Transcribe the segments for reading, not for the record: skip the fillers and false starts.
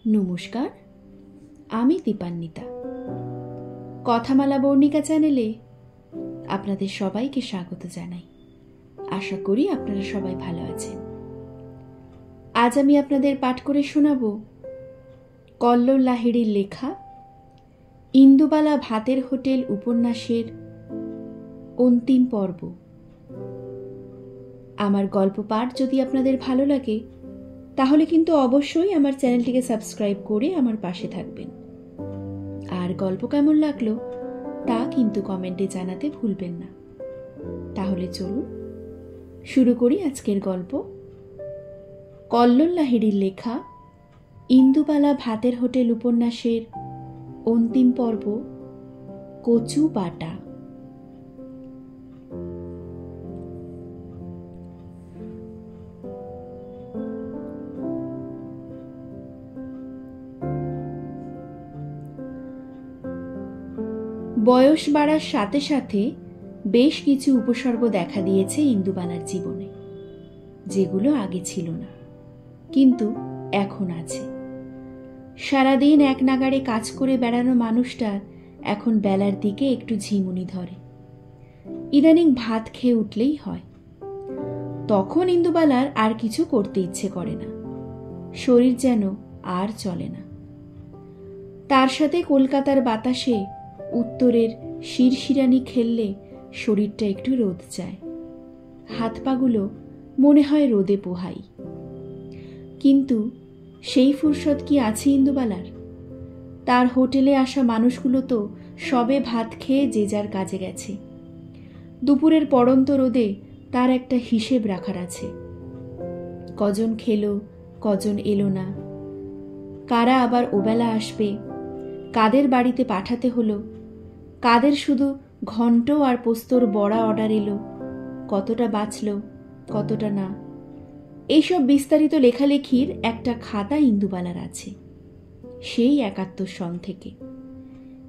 নমস্কার, আমি দীপান্বিতা। কথামালা বর্ণিকা চ্যানেলে আপনাদের সবাইকে স্বাগত জানাই। আশা করি আপনারা সবাই ভালো আছেন। আজ আমি আপনাদের পাঠ করে শোনাব কল্লোল লাহিড়ীর লেখা ইন্দুবালা ভাতের হোটেল উপন্যাসের অন্তিম পর্ব। আমার গল্প পাঠ যদি আপনাদের ভালো লাগে তাহলে কিন্তু অবশ্যই আমার চ্যানেলটিকে সাবস্ক্রাইব করে আমার পাশে থাকবেন। আর গল্প কেমন লাগলো তা কিন্তু কমেন্টে জানাতে ভুলবেন না। তাহলে চলুন শুরু করি আজকের গল্প। কল্লোল লাহিড়ীর লেখা ইন্দুবালা ভাতের হোটেল উপন্যাসের অন্তিম পর্ব, কচু বাটা। বয়স বাড়ার সাথে সাথে বেশ কিছু উপসর্গ দেখা দিয়েছে ইন্দুবালার জীবনে, যেগুলো আগে ছিল না কিন্তু এখন আছে। সারাদিন এক নাগাড়ে কাজ করে বেড়ানো মানুষটার এখন বেলার দিকে একটু ঝিমুনি ধরে। ইদানিং ভাত খেয়ে উঠলেই হয়। তখন ইন্দুবালার আর কিছু করতে ইচ্ছে করে না, শরীর যেন আর চলে না। তার সাথে কলকাতার বাতাসে উত্তরের শিরশিরানি খেললে শরীরটা একটু রোদ চায়, হাত পাগুলো মনে হয় রোদে পোহাই। কিন্তু সেই ফুরসত কি আছে ইন্দুবালার? তার হোটেলে আসা মানুষগুলো তো সবে ভাত খেয়ে যে যার কাজে গেছে। দুপুরের পড়ন্ত রোদে তার একটা হিসেব রাখার আছে। কজন খেলো, কজন এলো না, কারা আবার ওবেলা আসবে, কাদের বাড়িতে পাঠাতে হলো, কাদের শুধু ঘন্ট আর পোস্তর বড়া অর্ডার এলো, কতটা বাঁচল কতটা না, এইসব বিস্তারিত লেখালেখির একটা খাতা ইন্দুবালার আছে সেই ৭১ সন থেকে।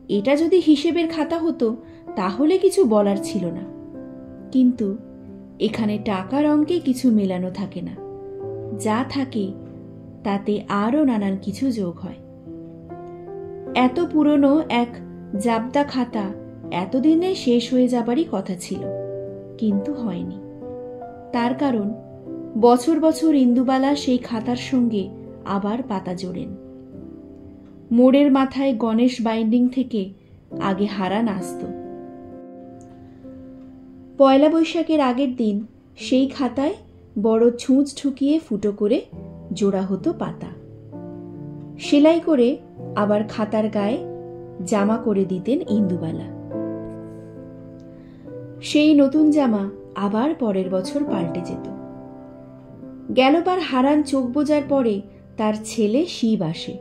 এটা যদি হিসেবের খাতা হতো তাহলে কিছু বলার ছিল না, কিন্তু এখানে টাকার অঙ্কে কিছু মেলানো থাকে না। যা থাকে তাতে আরও নানান কিছু যোগ হয়। এত পুরনো এক জাবদা খাতা এতদিনে শেষ হয়ে যাবারই কথা ছিল, কিন্তু হয়নি। তার কারণ বছর বছর ইন্দুবালা সেই খাতার সঙ্গে আবার পাতা জোড়েন। মোড়ের মাথায় গণেশ বাইন্ডিং থেকে আগে হারান আসত। পয়লা বৈশাখের আগের দিন সেই খাতায় বড় ছুঁচ ঠুকিয়ে ফুটো করে জোড়া হতো পাতা। সেলাই করে আবার খাতার গায়ে জামা করে দিতেন ইন্দুবালা। সেই নতুন জামা আবার পরের বছর পাল্টে যেত। গেলবার হারান চোখ বোঝার পরে তার ছেলে শিব আসে।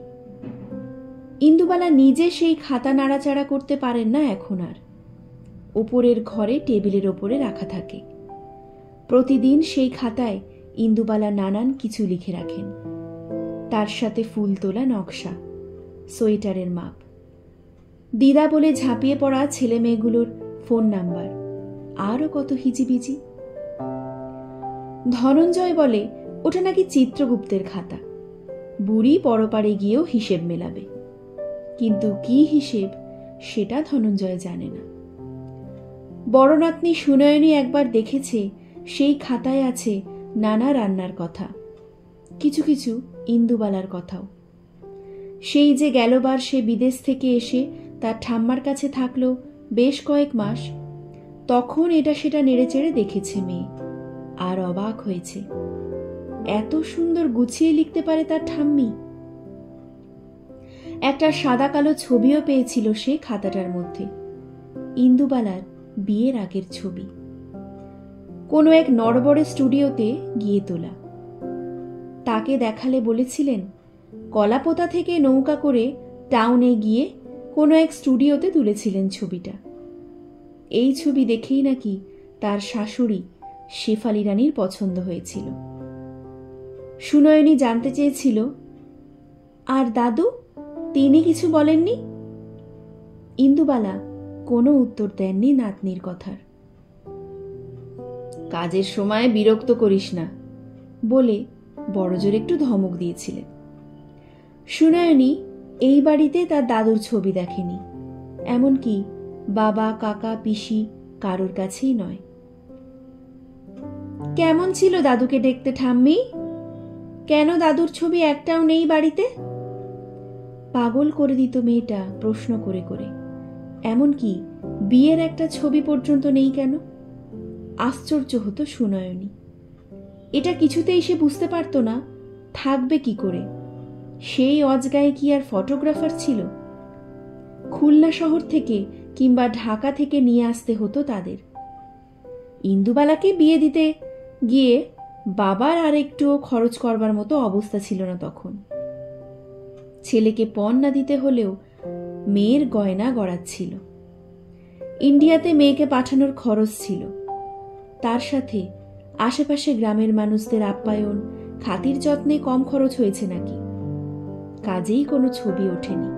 ইন্দুবালা নিজে সেই খাতা নাড়াচাড়া করতে পারেন না এখন আর। ওপরের ঘরে টেবিলের ওপরে রাখা থাকে। প্রতিদিন সেই খাতায় ইন্দুবালা নানান কিছু লিখে রাখেন। তার সাথে ফুল তোলা নকশা, সোয়েটারের মাপ, দিদা বলে ঝাঁপিয়ে পড়া ছেলে মেয়েগুলোর ফোন নাম্বার, আরও কত হিজিবিজি। ধনঞ্জয় বলে ওটা নাকি চিত্রগুপ্তের খাতা, বুড়ি পরপারে গিয়েও হিসেব মেলাবে। কিন্তু কি হিসেব সেটা ধনঞ্জয় জানে না। বড় নাতনি সুনয়নী একবার দেখেছে সেই খাতায় আছে নানা রান্নার কথা, কিছু কিছু ইন্দুবালার কথাও। সেই যে গেলবার সে বিদেশ থেকে এসে তার ঠাম্মার কাছে থাকলো বেশ কয়েক মাস, তখন এটা সেটা নেড়েচেড়ে দেখেছে মেয়ে, আর অবাক হয়েছে এত সুন্দর গুছিয়ে লিখতে পারে তার ঠাম্মি। একটা সাদা কালো ছবিও পেয়েছিল সে খাতাটার মধ্যে, ইন্দুবালার বিয়ের আগের ছবি, কোনো এক নড়বড়ে স্টুডিওতে গিয়ে তোলা। তাকে দেখালে বলেছিলেন কলাপোতা থেকে নৌকা করে টাউনে গিয়ে কোনো এক স্টুডিওতে তুলেছিলেন ছবিটা। এই ছবি দেখেই নাকি তার শাশুড়ি শেফালি রানীর পছন্দ হয়েছিল। সুনয়নী জানতে চেয়েছিল, আর দাদু, তিনি কিছু বলেননি? ইন্দুবালা কোনো উত্তর দেননি নাতনির কথার। কাজের সময় বিরক্ত করিস না বলে বড়জোর একটু ধমক দিয়েছিলেন। সুনয়নী এই বাড়িতে তার দাদুর ছবি দেখেনি, এমনকি বাবা, কাকা, পিসি কারোর কাছেই নয়। কেমন ছিল দাদুকে দেখতে ঠাম্মি? কেন দাদুর ছবি একটাও নেই বাড়িতে? পাগল করে দিত মেয়েটা প্রশ্ন করে করে। এমনকি বিয়ের একটা ছবি পর্যন্ত নেই কেন? আশ্চর্য হতো সুনয়নী। এটা কিছুতেই সে বুঝতে পারত না, থাকবে কি করে। সেই অজগায়ে কি আর ফটোগ্রাফার ছিল? খুলনা শহর থেকে কিংবা ঢাকা থেকে নিয়ে আসতে হতো তাদের। ইন্দুবালাকে বিয়ে দিতে গিয়ে বাবার আর একটুও খরচ করবার মতো অবস্থা ছিল না তখন। ছেলেকে পণ না দিতে হলেও মেয়ের গয়না গড়াচ্ছিল। ইন্ডিয়াতে মেয়েকে পাঠানোর খরচ ছিল, তার সাথে আশেপাশে গ্রামের মানুষদের আপ্যায়ন, খাতির যত্নে কম খরচ হয়েছে নাকি? কাজেই কোনো ছবি ওঠেনি,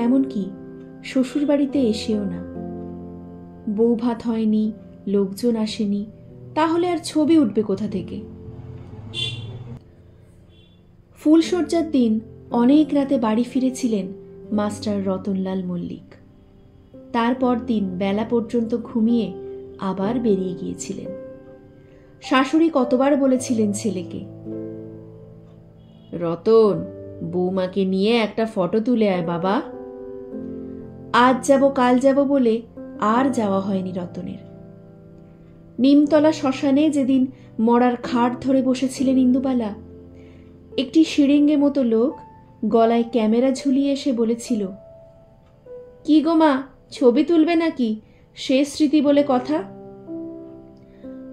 এমনকি শ্বশুর বাড়িতে এসেও না। বউ ভাত হয়নি, লোকজন আসেনি, তাহলে আর ছবি উঠবে কোথা থেকে? ফুলশয্যার দিন অনেক রাতে বাড়ি ফিরেছিলেন মাস্টার রতনলাল মল্লিক। তারপর দিন বেলা পর্যন্ত ঘুমিয়ে আবার বেরিয়ে গিয়েছিলেন। শাশুড়ি কতবার বলেছিলেন ছেলেকে, রতন, বৌমাকে নিয়ে একটা ফটো তুলে আয় বাবা। আজ যাব কাল যাব বলে আর যাওয়া হয়নি রতনের। নিমতলা শ্মশানে যেদিন মরার খাট ধরে বসেছিলেন ইন্দুবালা, একটি শিরিঙ্গে মতো লোক গলায় ক্যামেরা ঝুলিয়ে এসে বলেছিল, কি গো মা, ছবি তুলবে নাকি? শেষ স্মৃতি বলে কথা।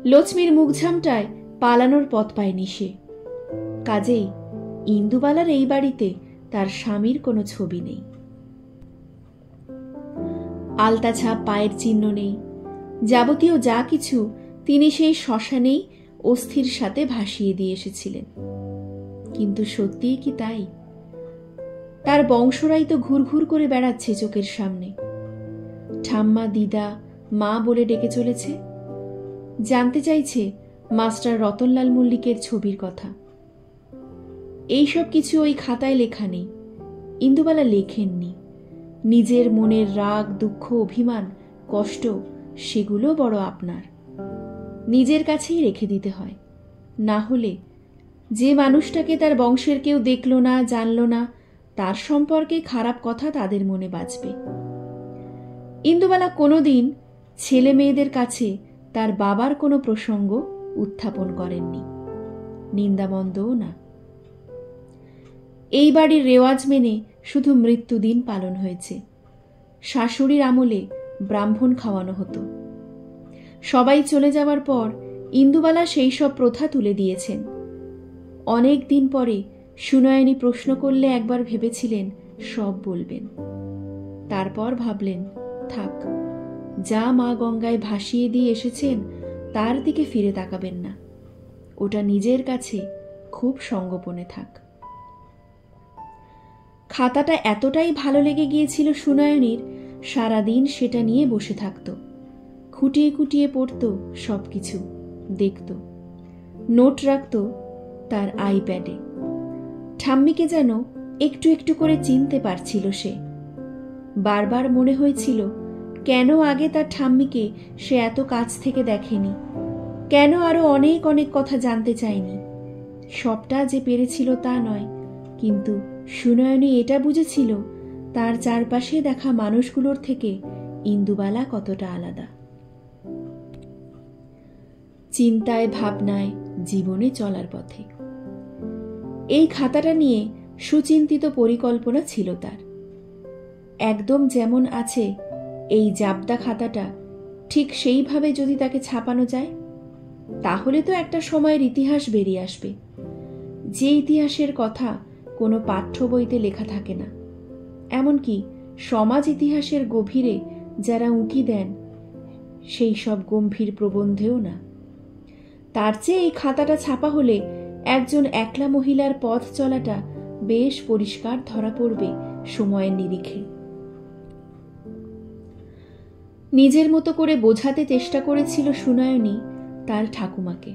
লক্ষ্মীর মুখঝামটায় পালানোর পথ পায়নি সে। কাজেই ইন্দুবালার এই বাড়িতে তার স্বামীর কোনো ছবি নেই। আলতা ছাপ, পায়ের চিহ্ন নেই। যাবতীয় যা কিছু তিনি সেই শ্মশানেই অস্থির সাথে ভাসিয়ে দিয়ে এসেছিলেন। কিন্তু সত্যিই কি তাই? তার বংশরাই তো ঘুরঘুর করে বেড়াচ্ছে চোখের সামনে। ঠাম্মা, দিদা, মা বলে ডেকে চলেছে। জানতে চাইছে মাস্টার রতনলাল মল্লিকের ছবির কথা। এইসব কিছু ওই খাতায় লেখা নেই। ইন্দুবালা লেখেননি। নিজের মনের রাগ, দুঃখ, অভিমান, কষ্ট সেগুলো বড় আপনার, নিজের কাছেই রেখে দিতে হয়। না হলে যে মানুষটাকে তার বংশের কেউ দেখল না, জানল না, তার সম্পর্কে খারাপ কথা তাদের মনে বাজবে। ইন্দুবালা কোনোদিন ছেলে মেয়েদের কাছে তার বাবার কোনো প্রসঙ্গ উত্থাপন করেননি, নিন্দামন্দও না। এই বাড়ির রেওয়াজ মেনে শুধু মৃত্যুদিন পালন হয়েছে। শাশুড়ির আমলে ব্রাহ্মণ খাওয়ানো হতো। সবাই চলে যাওয়ার পর ইন্দুবালা সেই সব প্রথা তুলে দিয়েছেন। অনেক দিন পরে সুনয়নী প্রশ্ন করলে একবার ভেবেছিলেন সব বলবেন। তারপর ভাবলেন, থাক, যা মা গঙ্গায় ভাসিয়ে দিয়ে এসেছেন তার দিকে ফিরে তাকাবেন না। ওটা নিজের কাছে খুব সঙ্গোপনে থাক। খাতাটা এতটাই ভালো লেগে গিয়েছিল সুনয়নীর, সারাদিন সেটা নিয়ে বসে থাকত। খুঁটিয়ে খুঁটিয়ে পড়ত, সবকিছু দেখত, নোট রাখত তার আইপ্যাডে। ঠাম্মিকে যেন একটু একটু করে চিনতে পারছিল সে। বারবার মনে হয়েছিল, কেন আগে তার ঠাম্মিকে সে এত কাছ থেকে দেখেনি, কেন আরো অনেক অনেক কথা জানতে চায়নি। সবটা যে পেরেছিল তা নয়, কিন্তু সুনয়নী এটা বুঝেছিল তার চারপাশে দেখা মানুষগুলোর থেকে ইন্দুবালা কতটা আলাদা। চিন্তায়, ভাবনায়, জীবনে চলার পথে। এই খাতাটা নিয়ে সুচিন্তিত পরিকল্পনা ছিল তার। একদম যেমন আছে এই জাবদা খাতাটা, ঠিক সেইভাবে যদি তাকে ছাপানো যায়, তাহলে তো একটা সময়ের ইতিহাস বেরিয়ে আসবে, যে ইতিহাসের কথা কোনো পাঠ্য বইতে লেখা থাকে না। এমনকি সমাজ ইতিহাসের গভীরে যারা উঁকি দেন, সেই সব গম্ভীর প্রবন্ধেও না। তার চেয়ে এই খাতাটা ছাপা হলে একজন একলা মহিলার পথ চলাটা বেশ পরিষ্কার ধরা পড়বে সময়ের নিরিখে। নিজের মতো করে বোঝাতে চেষ্টা করেছিল সুনয়নী তার ঠাকুমাকে।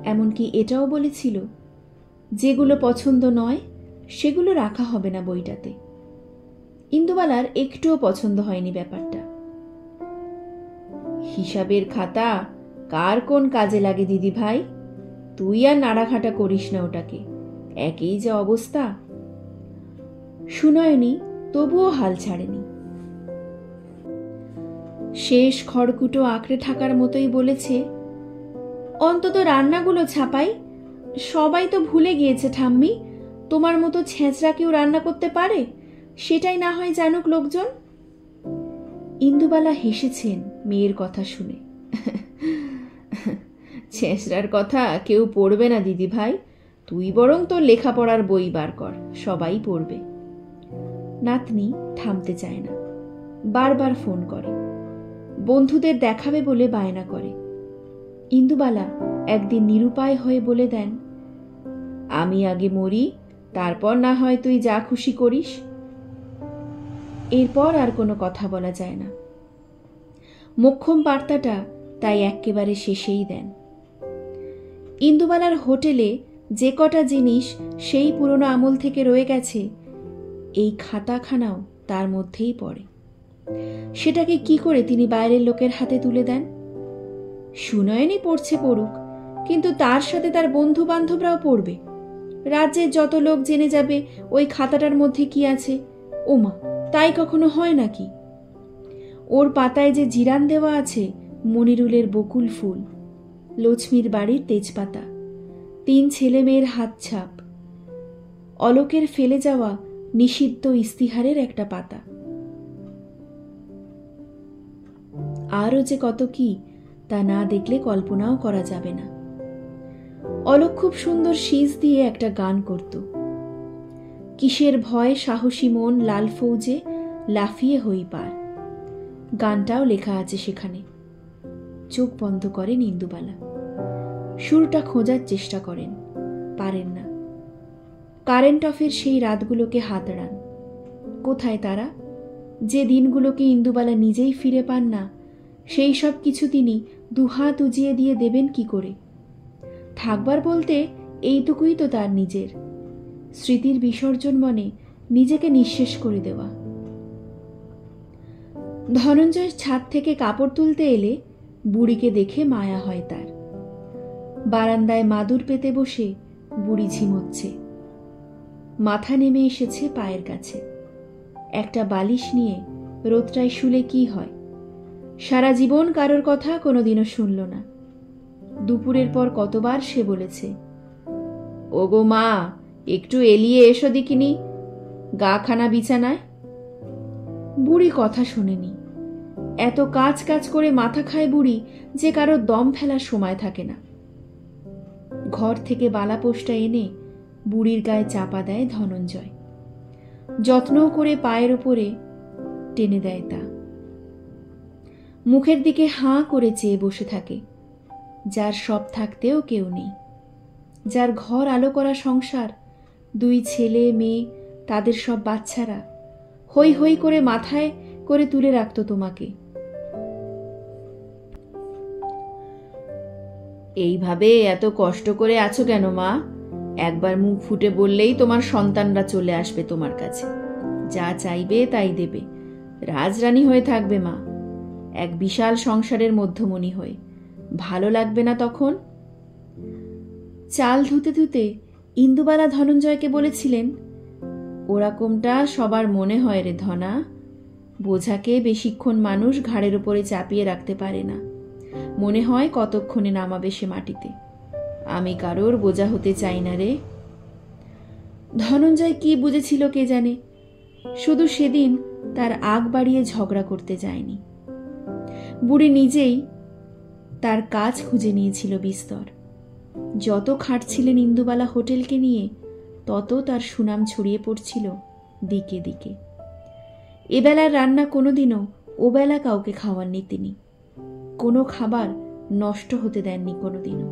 এমনকি এটাও বলেছিল, যেগুলো পছন্দ নয় সেগুলো রাখা হবে না বইটাতে। ইন্দুবালার একটুও পছন্দ হয়নি ব্যাপারটা। হিসাবের খাতা কার কোন কাজে লাগে দিদি ভাই, তুই আর নাড়াঘাটা করিস না ওটাকে, একই যে অবস্থা। সুনয়নী তবুও হাল ছাড়েনি। শেষ খড়কুটো আঁকড়ে থাকার মতোই বলেছে, অন্তত রান্নাগুলো ছাপাই। সবাই তো ভুলে গিয়েছে ঠাম্মি, তোমার মতো ছেঁচড়া কেউ রান্না করতে পারে, সেটাই না হয় জানুক লোকজন। ইন্দুবালা হেসেছেন মেয়ের কথা শুনে। ছেঁচড়ার কথা কেউ পড়বে না দিদি ভাই, তুই বরং তোর লেখাপড়ার বই বার কর, সবাই পড়বে। নাতনি থামতে চায় না, বারবার ফোন করে, বন্ধুদের দেখাবে বলে বায়না করে। ইন্দুবালা একদিন নিরুপায় হয়ে বলে দেন, আমি আগে মরি, তারপর না হয় তুই যা খুশি করিস। এরপর আর কোনো কথা বলা যায় না। মোক্ষম বার্তাটা তাই এক্কেবারে শেষেই দেন। ইন্দুবালার হোটেলে যে কটা জিনিস সেই পুরনো আমল থেকে রয়ে গেছে, এই খাতাখানাও তার মধ্যেই পড়ে। সেটাকে কি করে তিনি বাইরের লোকের হাতে তুলে দেন? সুনয়নী পড়ছে পড়ুক, কিন্তু তার সাথে তার বন্ধু বান্ধবরাও পড়বে। রাজ্যের যত লোক জেনে যাবে ওই খাতাটার মধ্যে কি আছে। ওমা, তাই কখনো হয় নাকি? ওর পাতায় যে জিরান দেওয়া আছে মনিরুলের বকুল ফুল, লক্ষ্মীর বাড়ির তেজপাতা, 3 ছেলে মেয়ের হাত ছাপ, অলোকের ফেলে যাওয়া নিষিদ্ধ ইস্তিহারের একটা পাতা, আরও যে কত কি তা না দেখলে কল্পনাও করা যাবে না। অলোক খুব সুন্দর শীষ দিয়ে একটা গান করত, কিসের ভয় সাহসী মন লাল ফৌজে লাফিয়ে হই পার। গানটাও লেখা আছে সেখানে। চোখ বন্ধ করেন ইন্দুবালা, সুরটা খোঁজার চেষ্টা করেন, পারেন না। কারেন্ট অফের সেই রাতগুলোকে হাতড়ান। কোথায় তারা? যে দিনগুলোকে ইন্দুবালা নিজেই ফিরে পান না, সেই সব কিছু তিনি দুহাত উজিয়ে দিয়ে দেবেন কি করে? থাকবার বলতে এইটুকুই তো তার নিজের, স্মৃতির বিসর্জন মনে নিজেকে নিঃশেষ করে দেওয়া। ধনঞ্জয় ছাদ থেকে কাপড় তুলতে এলে বুড়িকে দেখে মায়া হয় তার। বারান্দায় মাদুর পেতে বসে বুড়ি ঝিমোচ্ছে, মাথা নেমে এসেছে পায়ের কাছে। একটা বালিশ নিয়ে রোদটায় শুলে কি হয়? সারা জীবন কারোর কথা কোনোদিনও শুনল না। দুপুরের পর কতবার সে বলেছে, ওগো মা, একটু এলিয়ে এসো দেখিনি, গাখানা বিছানায়। বুড়ি কথা শোনেনি। এত কাজ কাজ করে মাথা খায় বুড়ি যে কারোর দম ফেলার সময় থাকে না। ঘর থেকে বালাপোষটা এনে বুড়ির গায়ে চাপা দেয় ধনঞ্জয়, যত্ন করে পায়ের ওপরে টেনে দেয় তা। মুখের দিকে হাঁ করে চেয়ে বসে থাকে, যার সব থাকতেও কেউ নেই, যার ঘর আলো করা সংসার, 2 ছেলে মেয়ে, তাদের সব বাচ্চারা হই হই করে মাথায় করে তুলে রাখত তোমাকে। এইভাবে এত কষ্ট করে আছো কেন মা? একবার মুখ ফুটে বললেই তোমার সন্তানরা চলে আসবে তোমার কাছে, যা চাইবে তাই দেবে, রাজরানী হয়ে থাকবে মা, এক বিশাল সংসারের মধ্যমণি হয়ে। ভালো লাগবে না তখন? চাল ধুতে ধুতে ইন্দুবালা ধনঞ্জয়কে বলেছিলেন, ওরকমটা সবার মনে হয় রে ধনা, বোঝাকে বেশিক্ষণ মানুষ ঘাড়ের উপরে চাপিয়ে রাখতে পারে না, মনে হয় কতক্ষণে নামাবে সে মাটিতে। আমি কারোর বোঝা হতে চাই না রে। ধনঞ্জয় কি বুঝেছিল কে জানে, শুধু সেদিন তার আগ বাড়িয়ে ঝগড়া করতে যায়নি। বুড়ি নিজেই তার কাজ খুঁজে নিয়েছিল বিস্তর। যত খাটছিলেন ইন্দুবালা হোটেলকে নিয়ে, তত তার সুনাম ছড়িয়ে পড়ছিল দিকে দিকে। এবেলার রান্না কোনোদিনও ওবেলা কাউকে খাওয়াননি তিনি, কোনো খাবার নষ্ট হতে দেননি কোনোদিনও।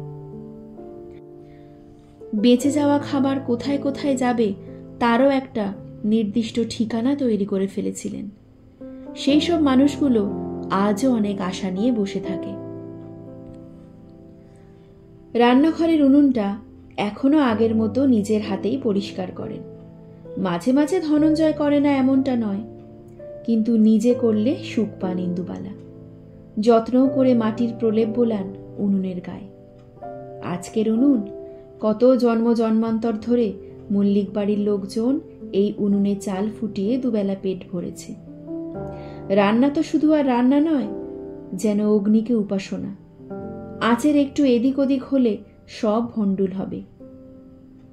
বেঁচে যাওয়া খাবার কোথায় কোথায় যাবে তারও একটা নির্দিষ্ট ঠিকানা তৈরি করে ফেলেছিলেন। সেই সব মানুষগুলো আজও অনেক আশা নিয়ে বসে থাকে। রান্নাঘরের উনুনটা এখনো আগের মতো নিজের হাতেই পরিষ্কার করেন। মাঝে মাঝে ধনঞ্জয় করে না এমনটা নয়, কিন্তু নিজে করলে সুখ পান ইন্দুবালা। যত্নও করে মাটির প্রলেপ বোলান উনুনের গায়ে। আজকের উনুন, কত জন্ম জন্মান্তর ধরে মল্লিক বাড়ির লোকজন এই উনুনে চাল ফুটিয়ে দুবেলা পেট ভরেছে। রান্না তো শুধু আর রান্না নয়, যেন অগ্নিকে উপাসনা। আঁচের একটু এদিক ওদিক হলে সব ভণ্ডুল হবে।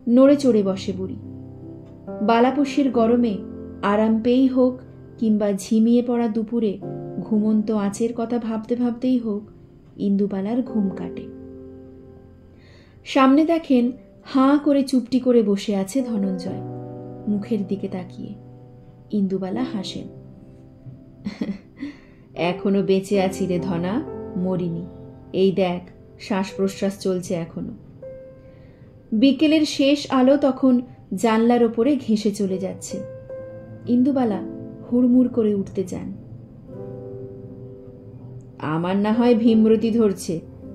নড়ে চড়ে বসে বুড়ি। বালাপোষের গরমে আরাম পেয়েই হোক কিংবা ঝিমিয়ে পড়া দুপুরে ঘুমন্ত আঁচের কথা ভাবতে ভাবতেই হোক, ইন্দুবালার ঘুম কাটে। সামনে দেখেন হাঁ করে চুপটি করে বসে আছে ধনঞ্জয়, মুখের দিকে তাকিয়ে। ইন্দুবালা হাসেন। এখনো বেঁচে আছি রে ধনা, মরিনি। এই দেখ, শ্বাস প্রশ্বাস চলছে এখনো। বিকেলের শেষ আলো তখন জানলার ওপরে ঘেঁষে চলে যাচ্ছে। ইন্দুবালা হুড়মুড় করে উঠতে যান। আমার না হয় ভীমরতি ধরছে,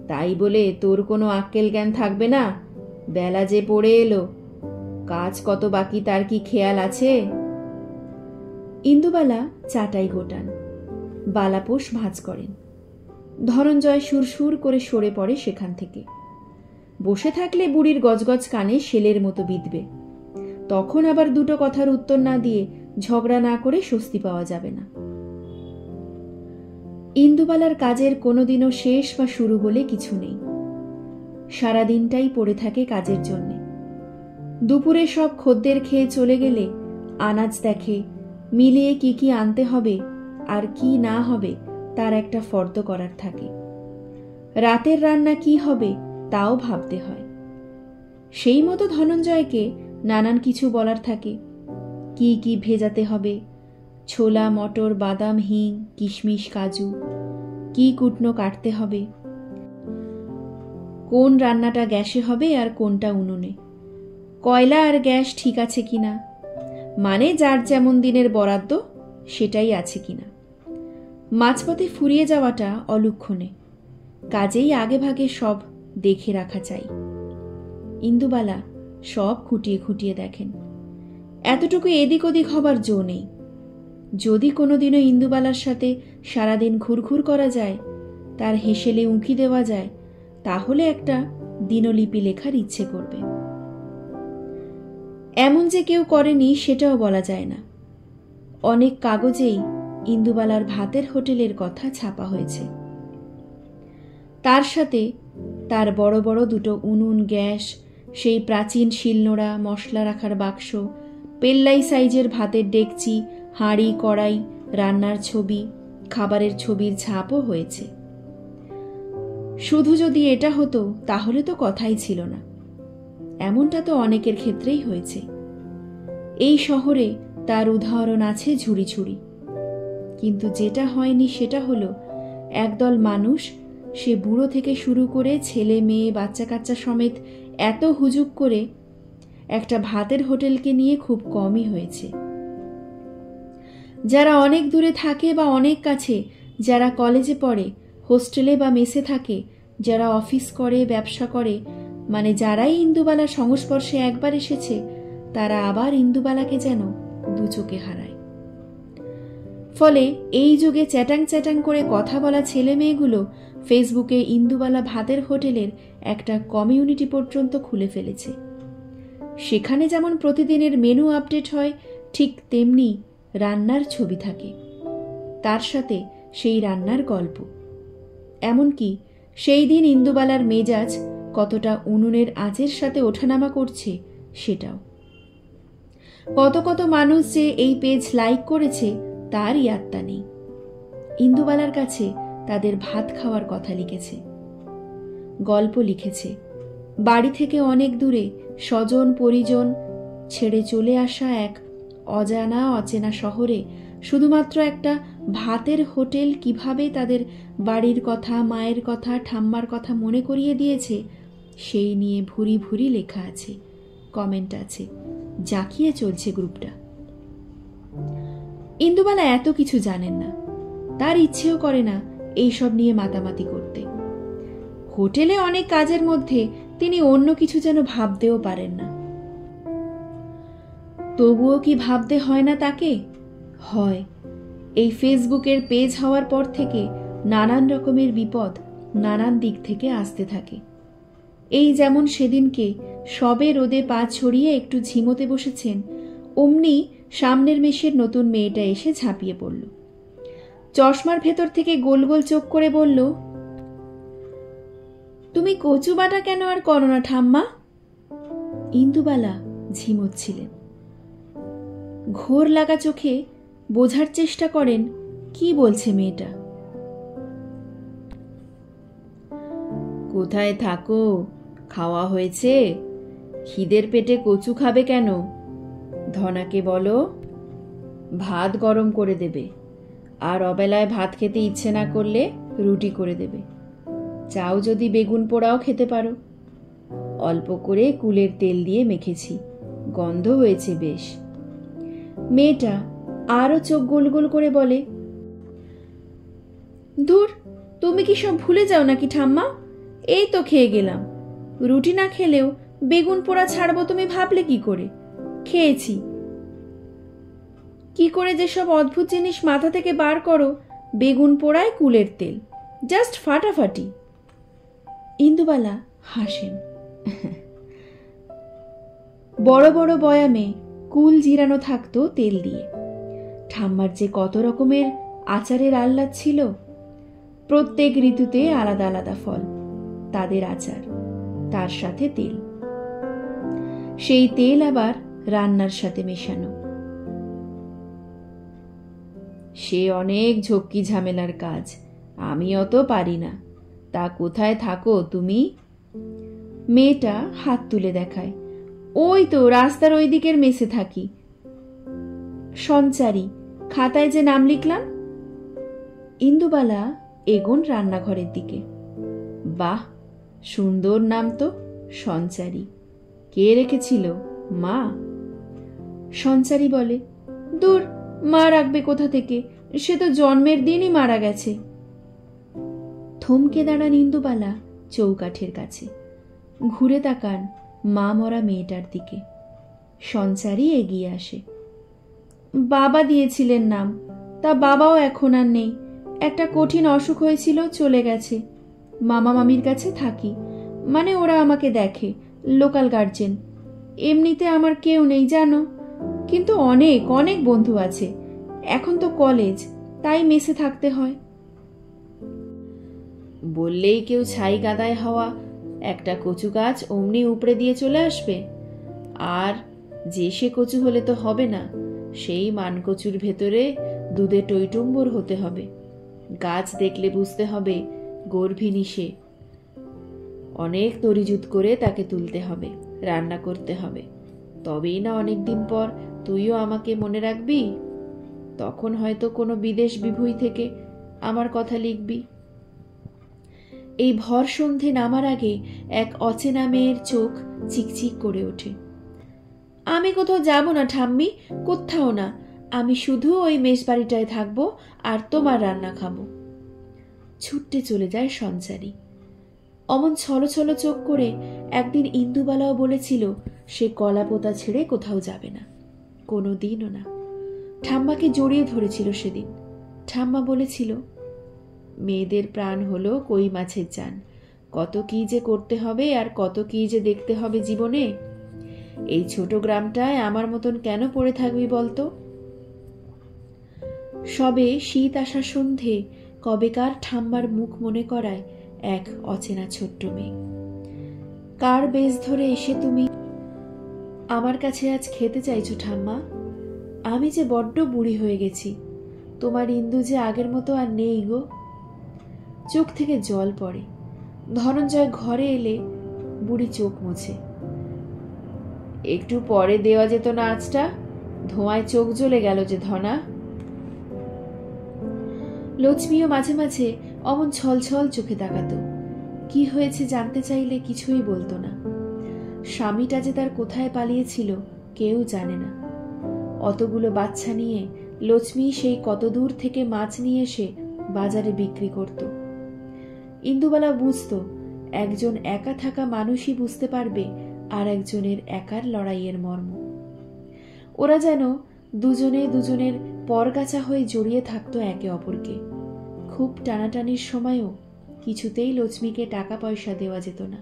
তাই বলে তোর কোনো আক্কেল জ্ঞান থাকবে না? বেলা যে পড়ে এলো, কাজ কত বাকি তার কি খেয়াল আছে? ইন্দুবালা চাটাই গোটান, বালাপোষ ভাঁজ করেন। ধনঞ্জয় সুরসুর করে সরে পড়ে সেখান থেকে। বসে থাকলে বুড়ির গজগজ কানে শেলের মতো বিঁধবে। তখন আবার দুটো কথার উত্তর না দিয়ে ঝগড়া না করে স্বস্তি পাওয়া যাবে না। ইন্দুবালার কাজের কোনোদিনও শেষ বা শুরু বলে কিছু নেই। সারাদিনটাই পড়ে থাকে কাজের জন্যে। দুপুরে সব খদ্দের খেয়ে চলে গেলে আনাজ দেখে, মিলিয়ে কি কি আনতে হবে আর কি না হবে তার একটা ফর্দ করার থাকে। রাতের রান্না কি হবে তাও ভাবতে হয়। সেই মতো ধনঞ্জয়কে নানান কিছু বলার থাকে। কি কি ভেজাতে হবে, ছোলা, মটর, বাদাম, হিং, কিশমিশ, কাজু, কি কুটনো কাটতে হবে, কোন রান্নাটা গ্যাসে হবে আর কোনটা উনুনে, কয়লা আর গ্যাস ঠিক আছে কিনা, মানে যার যেমন দিনের বরাদ্দ সেটাই আছে কিনা। মাঝপথে ফুরিয়ে যাওয়াটা অলুক্ষণে, কাজেই আগে ভাগে সব দেখে রাখা চাই। ইন্দুবালা সব খুঁটিয়ে খুঁটিয়ে দেখেন। এতটুকু এদিক ওদিক হবার জো নেই। যদি কোনোদিনও ইন্দুবালার সাথে সারাদিন ঘুরঘুর করা যায়, তার হেসেলে উঁকি দেওয়া যায়, তাহলে একটা দিনলিপি লেখার ইচ্ছে করবে। এমন যে কেউ করেনি সেটাও বলা যায় না। অনেক কাগজেই ইন্দুবালার ভাতের হোটেলের কথা ছাপা হয়েছে। তার সাথে তার বড় বড় দুটো উনুন, গ্যাস, সেই প্রাচীন শিলনোড়া, মশলা রাখার বাক্স, পেল্লাই সাইজের ভাতের ডেকচি, হাঁড়ি, কড়াই, রান্নার ছবি, খাবারের ছবির ছাপও হয়েছে। শুধু যদি এটা হতো তাহলে তো কথাই ছিল না। এমনটা তো অনেকের ক্ষেত্রেই হয়েছে। এই শহরে তার উদাহরণ আছে ঝুড়ি ঝুড়ি। কিন্তু যেটা হয়নি সেটা হলো একদল মানুষ, সে বুড়ো থেকে শুরু করে ছেলে মেয়ে বাচ্চা কাচ্চা সমেত এত হুজুগ করে একটা ভাতের হোটেলকে নিয়ে খুব কমই হয়েছে। যারা অনেক দূরে থাকে বা অনেক কাছে, যারা কলেজে পড়ে, হোস্টেলে বা মেসে থাকে, যারা অফিস করে, ব্যবসা করে, মানে যারাই ইন্দুবালার সংস্পর্শে একবার এসেছে, তারা আবার ইন্দুবালাকে যেন দু চোখে হারায়। ফলে এই যুগে চ্যাটাং চ্যাটাং করে কথা বলা ছেলে মেয়েগুলো ফেসবুকে ইন্দুবালা ভাতের হোটেলের একটা কমিউনিটি পর্যন্ত খুলে ফেলেছে। সেখানে যেমন প্রতিদিনের মেনু আপডেট হয়, ঠিক তেমনি রান্নার ছবি থাকে, তার সাথে সেই রান্নার গল্প। এমনকি সেই দিন ইন্দুবালার মেজাজ কতটা উনুনের আঁচের সাথে ওঠানামা করছে সেটাও। কত কত মানুষ যে এই পেজ লাইক করেছে তার ইয়াত্তা নেই। ইন্দুবালার কাছে তাদের ভাত খাওয়ার কথা লিখেছে, গল্প লিখেছে। বাড়ি থেকে অনেক দূরে স্বজন পরিজন ছেড়ে চলে আসা এক অজানা অচেনা শহরে শুধুমাত্র একটা ভাতের হোটেল কিভাবে তাদের বাড়ির কথা, মায়ের কথা, ঠাম্মার কথা মনে করিয়ে দিয়েছে, সেই নিয়ে ভুরি ভুরি লেখা আছে, কমেন্ট আছে, জাঁকিয়ে চলছে গ্রুপটা। ইন্দুবালা এত কিছু জানেন না, তার ইচ্ছেও করে না এইসব নিয়ে মাতামাতি করতে। হোটেলে অনেক কাজের মধ্যে তিনি অন্য কিছু যেন ভাবতেও পারেন না। তবুও কি ভাবতে হয় না তাকে? হয়। এই ফেসবুকের পেজ হওয়ার পর থেকে নানান রকমের বিপদ নানান দিক থেকে আসতে থাকে। এই যেমন সেদিনকে সবে রোদে পা ছড়িয়ে একটু ঝিমোতে বসেছেন, অমনি সামনের মেশের নতুন মেয়েটা এসে ঝাঁপিয়ে পড়ল। চশমার ভেতর থেকে গোল গোল চোখ করে বলল, তুমি কচু বাটা কেন আর করো না ঠাম্মা? ইন্দুবালা ঝিমোচ্ছিলেন। ঘোর লাগা চোখে বোঝার চেষ্টা করেন কি বলছে মেয়েটা। কোথায় থাকো? খাওয়া হয়েছে? খিদের পেটে কচু খাবে কেন? ধনাকে বলো ভাত গরম করে দেবে, আর অবেলায় ভাত খেতে ইচ্ছে না করলে রুটি করে দেবে। চাও যদি বেগুন পোড়াও খেতে পারো। অল্প করে কুলের তেল দিয়ে মেখেছি, গন্ধ হয়েছে বেশ। মেয়েটা আরো চোখ গোল গোল করে বলে, ধুর, তুমি কি সব ভুলে যাও নাকি ঠাম্মা? এই তো খেয়ে গেলাম। রুটি না খেলেও বেগুন পোড়া ছাড়বো তুমি ভাবলে কি করে? খেয়েছি। কি করে যে সব অদ্ভুত জিনিস মাথা থেকে বার করো। বেগুন পোড়ায় কুলের তেল, জাস্ট ফাটাফাটি। ইন্দুবালা হাসেন। বড় বড় বয়ামে কুল জিরানো থাকতো তেল দিয়ে। ঠাম্মার যে কত রকমের আচারের আহ্লাদ ছিল। প্রত্যেক ঋতুতে আলাদা আলাদা ফল, তাদের আচার, তার সাথে তেল। সেই তেল আবার রান্নার সাথে মেশানো। সে অনেক ঝক্কি ঝামেলার কাজ, আমি অত পারি না। তা কোথায় থাকো তুমি? মেয়েটা হাত তুলে দেখায়, ওই তো রাস্তার ওই দিকের মেসে থাকি। সঞ্চারী, খাতায় যে নাম লিখলাম। ইন্দুবালা এগোন রান্নাঘরের দিকে। বাহ, সুন্দর নাম তো, সঞ্চারী। কে রেখেছিল? মা? সঞ্চারী বলে, দূর, মা রাখবে কোথা থেকে? সে তো জন্মের দিনই মারা গেছে। থমকে দাঁড়ান ইন্দুবালা চৌকাঠের কাছে। ঘুরে তাকান মা মরা মেয়েটার দিকে। সঞ্চারী এগিয়ে আসে। বাবা দিয়েছিলেন নাম, তা বাবাও এখন আর নেই। একটা কঠিন অসুখ হয়েছিল, চলে গেছে। মামা মামির কাছে থাকি, মানে ওরা আমাকে দেখে, লোকাল গার্জেন। এমনিতে আমার কেউ নেই জানো, কিন্তু অনেক অনেক বন্ধু আছে। এখন তো কলেজ, তাই মেসে থাকতে হয়। বললেই কেউ ছাই গাদায় হওয়া একটা কচু গাছ অমনি উপড়ে দিয়ে চলে আসবে? আর যে সে কচু হলে তো হবে না, সেই মানকচুর ভেতরে দুধে টইটুম্বর হতে হবে। গাছ দেখলে বুঝতে হবে গর্ভিণী সে। অনেক তরিজুত করে তাকে তুলতে হবে, রান্না করতে হবে। তবেই না অনেকদিন পর তুইও আমাকে মনে রাখবি। তখন হয়তো কোনো বিদেশ বিভুঁই থেকে আমার কথা লিখবি। এই ভর সন্ধে নামার আগে এক অচেনা মেয়ের চোখ চিকচিক করে ওঠে। আমি কোথাও যাব না ঠাম্মি, কোথাও না। আমি শুধু ওই মেস বাড়িটায় থাকবো আর তোমার রান্না খাবো। ছুটতে চলে যায় সঞ্চারী। অমন ছলো ছলো চোখ করে একদিন ইন্দুবালাও বলেছিল সে কলাপোতা ছেড়ে কোথাও যাবে না, কোনো দিনও না। ঠাম্মাকে জড়িয়ে ধরেছিল সেদিন। ঠাম্মা বলেছিল, মেয়েদের প্রাণ হলো কই মাছের জান। কত কি যে করতে হবে আর কত কি যে দেখতে হবে জীবনে। এই ছোট গ্রামটায় আমার মতন কেন পড়ে থাকবি বলতো? সবে শীত আসা সন্ধে কবেকার ঠাম্মার মুখ মনে করায় এক অচেনা ছোট্ট মেয়ে। কার বেশ ধরে এসে তুমি আমার কাছে আজ খেতে চাইছো ঠাম্মা? আমি যে বড্ড বুড়ি হয়ে গেছি, তোমার ইন্দু যে আগের মতো আর নেই গো। চোখ থেকে জল পড়ে। ধনঞ্জয় ঘরে এলে বুড়ি চোখ মুছে। একটু পরে দেওয়া যেত না আঁচটা? ধোঁয়ায় চোখ জ্বলে গেল যে ধনা। লক্ষ্মীও মাঝে মাঝে অমন ছলছল চোখে তাকাতো। কি হয়েছে জানতে চাইলে কিছুই বলতো না। স্বামীটা যে তার কোথায় পালিয়েছিল কেউ জানে না। অতগুলো বাচ্চা নিয়ে লক্ষ্মী সেই কত দূর থেকে মাছ নিয়ে এসে বাজারে বিক্রি করত। ইন্দুবালা বুঝত একজন একা থাকা মানুষই বুঝতে পারবে আর একজনের একার লড়াইয়ের মর্ম। ওরা যেন দুজনে দুজনের পরগাছা হয়ে জড়িয়ে থাকতো একে অপরকে। খুব টানাটানির সময়ও কিছুতেই লক্ষ্মীকে টাকা পয়সা দেওয়া যেত না।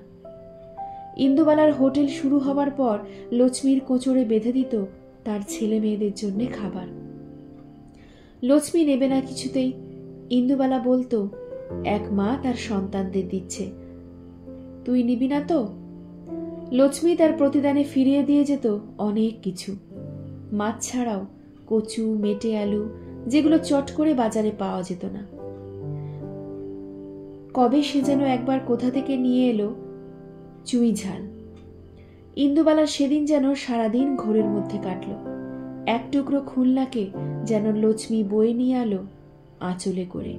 ইন্দুবালার হোটেল শুরু হবার পর লক্ষ্মীর কোঁচড়ে বেঁধে দিত তার ছেলে মেয়েদের জন্য খাবার। লক্ষ্মী নেবে না কিছুতেই। ইন্দুবালা বলতো, এক মা তার সন্তানদের দিচ্ছে, তুই নিবি না তো? লক্ষ্মী তার প্রতিদানে ফিরিয়ে দিয়ে যেত অনেক কিছু। মাছ ছাড়াও কচু, মেটে আলু, যেগুলো চট করে বাজারে পাওয়া যেত না। কবে সে যেন একবার কোথা থেকে নিয়ে এলো চুই ঝাল। ইন্দুবালার সেদিন যেন সারাদিন ঘোরের মধ্যে কাটল। এক টুকরো খুলনাকে যেন লক্ষ্মী বয়ে নিয়ে আলো আঁচলে করে।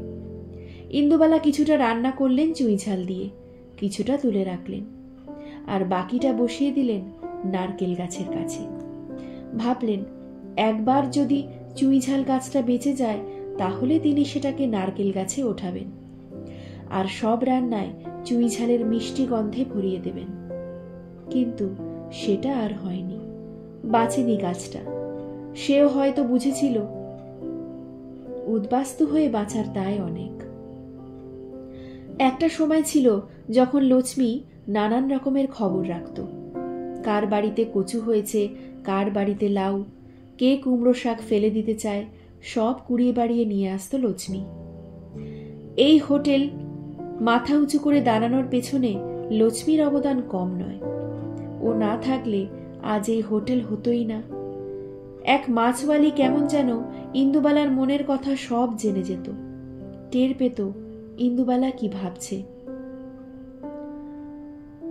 ইন্দুবালা কিছুটা রান্না করলেন চুই ঝাল দিয়ে, কিছুটা তুলে রাখলেন, আর বাকিটা বসিয়ে দিলেন নারকেল গাছের কাছে। ভাবলেন, একবার যদি চুই ঝাল গাছটা বেঁচে যায় তাহলে তিনি সেটাকে নারকেল গাছে ওঠাবেন, আর সব রান্নায় চুই ঝালের মিষ্টি গন্ধে ভরিয়ে দেবেন। কিন্তু সেটা আর হয়নি, বাঁচেনি গাছটা। সেও হয়তো বুঝেছিল উদ্বাস্তু হয়ে বাঁচার দায় অনেক। একটা সময় ছিল যখন লক্ষ্মী নানান রকমের খবর রাখত। কার বাড়িতে কচু হয়েছে, কার বাড়িতে লাউ, কে কুমড়ো শাক ফেলে দিতে চায়, সব কুড়িয়ে বাড়িয়ে নিয়ে আসত লক্ষ্মী। এই হোটেল মাথা উঁচু করে দাঁড়ানোর পেছনে লক্ষ্মীর অবদান কম নয়। ও না থাকলে আজ এই হোটেল হতোই না। এক মাছওয়ালি কেমন যেন ইন্দুবালার মনের কথা সব জেনে যেত, টের পেত ইন্দুবালা কি ভাবছে।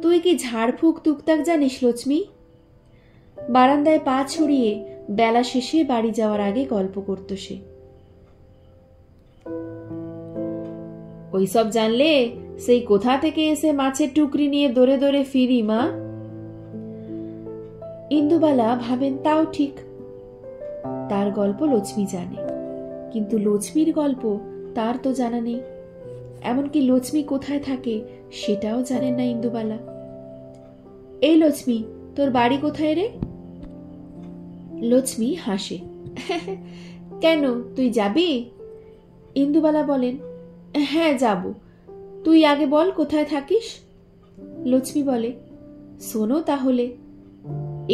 তুই কি ঝাড়ফুঁক টুকটাক জানিস লক্ষ্মী? বারান্দায় পা ছড়িয়ে বেলা শেষে বাড়ি যাওয়ার আগে গল্প করত সে। ওইসব জানলে সেই কোথা থেকে এসে মাছের টুকরি নিয়ে দৌড়ে দৌড়ে ফিরি মা। ইন্দুবালা ভাবেন তাও ঠিক, তার গল্প লক্ষ্মী জানে, কিন্তু লক্ষ্মীর গল্প তার তো জানা নেই। এমনকি লক্ষ্মী কোথায় থাকে সেটাও জানেন না ইন্দুবালা। এই লক্ষ্মী, তোর বাড়ি কোথায় রে? লক্ষ্মী হাসে, কেন, তুই যাবি? ইন্দুবালা বলেন, হ্যাঁ যাব, তুই আগে বল কোথায় থাকিস। লক্ষ্মী বলে, শোনো তাহলে,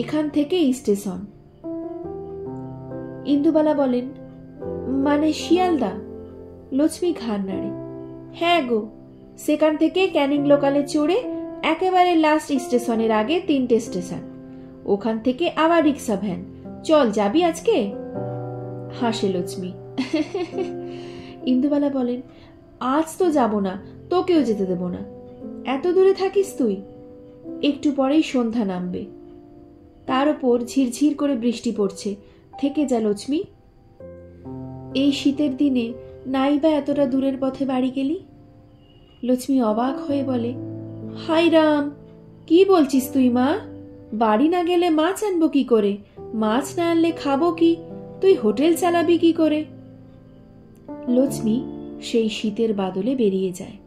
এখান থেকে স্টেশন। ইন্দুবালা বলেন, মানে শিয়ালদা? লক্ষ্মী ঘাড় নাড়ে, হ্যাঁ গো, সেখান থেকে ক্যানিং লোকালে চড়ে একেবারে লাস্ট স্টেশনের আগে 3টে স্টেশন, ওখান থেকে আবার রিক্সা ভ্যান। চল, যাবি আজকে? হাসে লক্ষ্মী। ইন্দুবালা বলেন, আজ তো যাব না, তোকেও যেতে দেব না। এত দূরে থাকিস তুই? একটু পরেই সন্ধ্যা নামবে, তার উপর ঝিরঝির করে বৃষ্টি পড়ছে, থেকে যা লক্ষ্মী। এই শীতের দিনে নাই বা এতটা দূরের পথে বাড়ি গেলি? লক্ষ্মী অবাক হয়ে বলে, হাই রাম, কি বলছিস তুই মা? বাড়ি না গেলে মাছ আনবো কি করে? মাছ না আনলে খাবো কি? তুই হোটেল চালাবি কি করে? লক্ষ্মী সেই শীতের বাদলে বেরিয়ে যায়।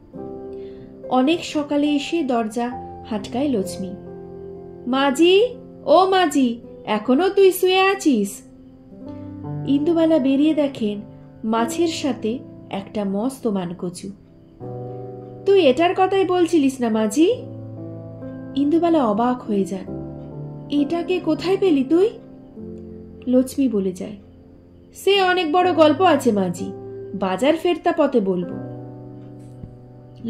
অনেক সকালে এসে দরজা হাটকায় লক্ষ্মী। মাজি, ও মাজি, এখনো তুই শুয়ে আছিস? ইন্দুবালা বেরিয়ে দেখেন মাছের সাথে একটা মস্ত মানকচু। তুই এটার কথাই বলছিলিস না মাঝি? ইন্দুবালা অবাক হয়ে যান, এটাকে কোথায় পেলি তুই? লক্ষ্মী বলে যায়, সে অনেক বড় গল্প আছে মাঝি, বাজার ফেরতা পথে বলবো।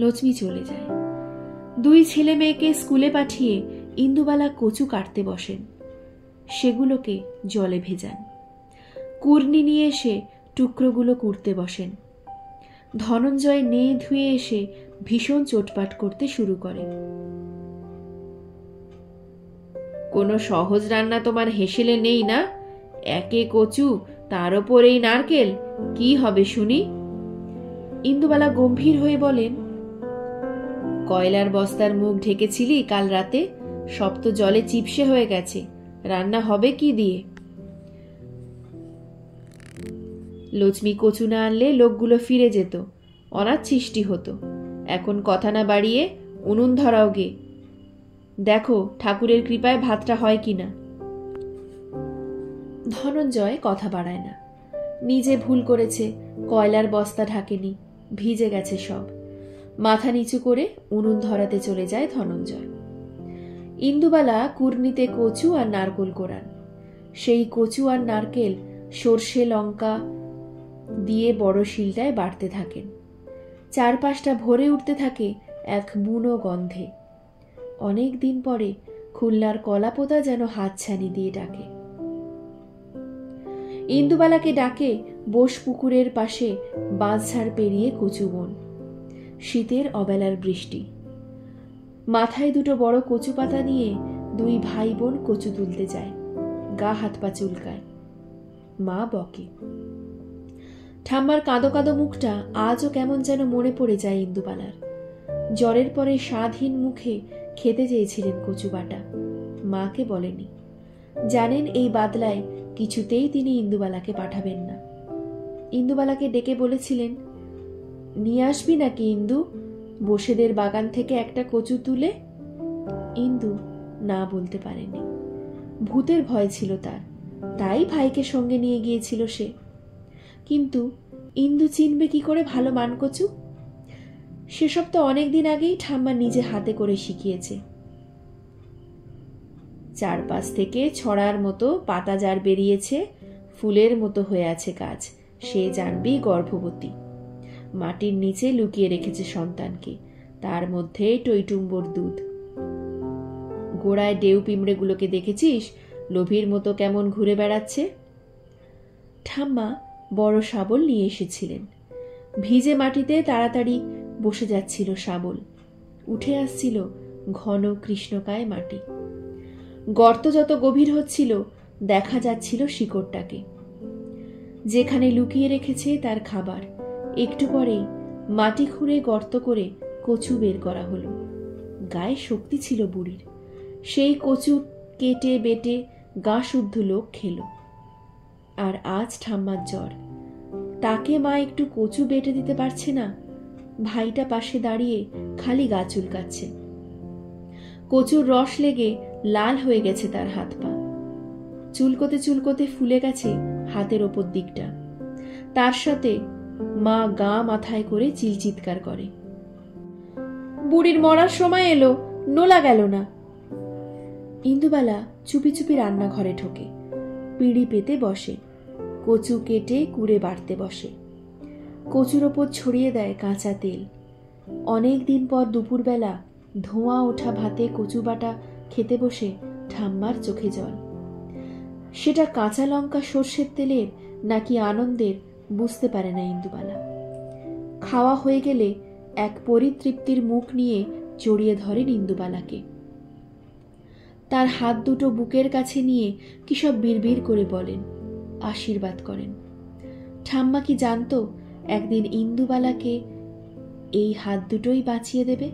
লক্ষ্মী চলে যায়। 2 ছেলে মেয়েকে স্কুলে পাঠিয়ে ইন্দুবালা কচু কাটতে বসেন, সেগুলোকে জলে ভেজান। কুর্নি নিয়ে এসে টুকরোগুলো কুড়তে বসেন। ধনঞ্জয় নেয়ে ধুয়ে এসে ভীষণ চোটপাট করতে শুরু করে। কোনো সহজ রান্না তোমার হেসেলে নেই না? একে কচু, তার ওপর এই নারকেল, কি হবে শুনি? ইন্দুবালা গম্ভীর হয়ে বলেন, কয়লার বস্তার মুখ ঢেকেছিলি কাল রাতে, সব তো জলে চিপসে হয়ে গেছে, রান্না হবে কি দিয়ে? লক্ষ্মী কচু না আনলে লোকগুলো ফিরে যেত, অনাথ সৃষ্টি হতো। এখন কথা না বাড়িয়ে উনুন ধরাও গে, দেখো ঠাকুরের কৃপায় ভাতটা হয় কিনা। ধনঞ্জয় কথা বাড়ায় না। নিজে ভুল করেছে, কয়লার বস্তা ঢাকেনি, ভিজে গেছে সব। মাথা নিচু করে উনুন ধরাতে চলে যায় ধনঞ্জয়। ইন্দুবালা কুর্নিতে কচু আর নারকেল কোড়ান। সেই কচু আর নারকেল সর্ষে লঙ্কা দিয়ে বড় শিলটায় বাড়তে থাকেন। চারপাশটা ভরে উঠতে থাকে এক বুনো গন্ধে। অনেক দিন পরে খুলনার কলাপোতা যেন হাতছানি দিয়ে ডাকে। ইন্দুবালাকে ডাকে বোস পুকুরের পাশে বাঁশঝাড় পেরিয়ে কচু বন। শীতের অবেলার বৃষ্টি। মাথায় দুটো বড় কচু পাতা নিয়ে দুই ভাই বোন কচু তুলতে যায়। গা হাত পা চুলকায়। মা বকে। ঠাম্মার কাঁদো কাঁদো মুখটা আজও কেমন যেন মনে পড়ে যায় ইন্দুবালার। জ্বরের পরে স্বাদহীন মুখে খেতে চেয়েছিলেন কচু বাটা, মাকে বলেনি। জানেন এই বাদলায় কিছুতেই তিনি ইন্দুবালাকে পাঠাবেন না। ইন্দুবালাকে ডেকে বলেছিলেন, নিয়ে আসবি নাকি ইন্দু, বসেদের বাগান থেকে একটা কচু তুলে? ইন্দু না বলতে পারেনি। ভূতের ভয় ছিল তার, তাই ভাইকে সঙ্গে নিয়ে গিয়েছিল সে। কিন্তু ইন্দু চিনবে কি করে ভালো মানকচু? সেসব তো অনেকদিন আগেই ঠাম্মা নিজে হাতে করে শিখিয়েছে। চারপাশ থেকে ছড়ার মতো পাতা যার বেরিয়েছে, ফুলের মতো হয়ে আছে গাছ, সে জানবি গর্ভবতী। মাটির নিচে লুকিয়ে রেখেছে সন্তানকে, তার মধ্যে টইটুম্বর দুধ। গোড়ায় ডেউ পিঁমড়েগুলোকে দেখেছিস লোভীর মতো কেমন ঘুরে বেড়াচ্ছে? ঠাম্মা বড় শাবল নিয়ে এসেছিলেন। ভিজে মাটিতে তাড়াতাড়ি বসে যাচ্ছিল শাবল। উঠে আসছিল ঘন কৃষ্ণকায় মাটি। গর্ত যত গভীর হচ্ছিল দেখা যাচ্ছিল শিকড়টাকে, যেখানে লুকিয়ে রেখেছে তার খাবার। একটু পরেই মাটি খুঁড়ে গর্ত করে কচু বের করা হলো। গায়ে শক্তি ছিল বুড়ির। সেই কচু কেটে বেটে গা শুদ্ধ লোক খেল। আর আজ ঠাম্মার জ্বর, তাকে মা একটু কচু বেটে দিতে পারছে না। ভাইটা পাশে দাঁড়িয়ে খালি গা চুলকাচ্ছে। কচুর রস লেগে লাল হয়ে গেছে তার হাত পা। চুলকোতে চুলকোতে ফুলে গেছে হাতের ওপর দিকটা। তার সাথে মা গা মাথায় করে চিলচিৎকার করে, বুড়ির মরার সময় এলো, নোলা গেল না। ইন্দুবালা চুপি চুপি রান্নাঘরে ঢোকে, পিঁড়ি পেতে বসে, কচু কেটে কুড়ে বাড়তে বসে। কচুর ওপর ছড়িয়ে দেয় কাঁচা তেল। অনেক দিন পর দুপুরবেলা ধোঁয়া ওঠা ভাতে কচু বাটা খেতে বসে ঠাম্মার চোখে জল। সেটা কাঁচা লঙ্কা সর্ষের তেলের নাকি আনন্দের বুঝতে পারে না ইন্দুবালা। খাওয়া হয়ে গেলে এক পরিতৃপ্তির মুখ নিয়ে জড়িয়ে ধরেন ইন্দুবালাকে। তার হাত দুটো বুকের কাছে নিয়ে কি সব বিড়বিড় করে বলেন, আশীর্বাদ করেন। ঠাম্মা কি জানতো একদিন ইন্দুবালাকে এই হাত দুটোই বাঁচিয়ে দেবে?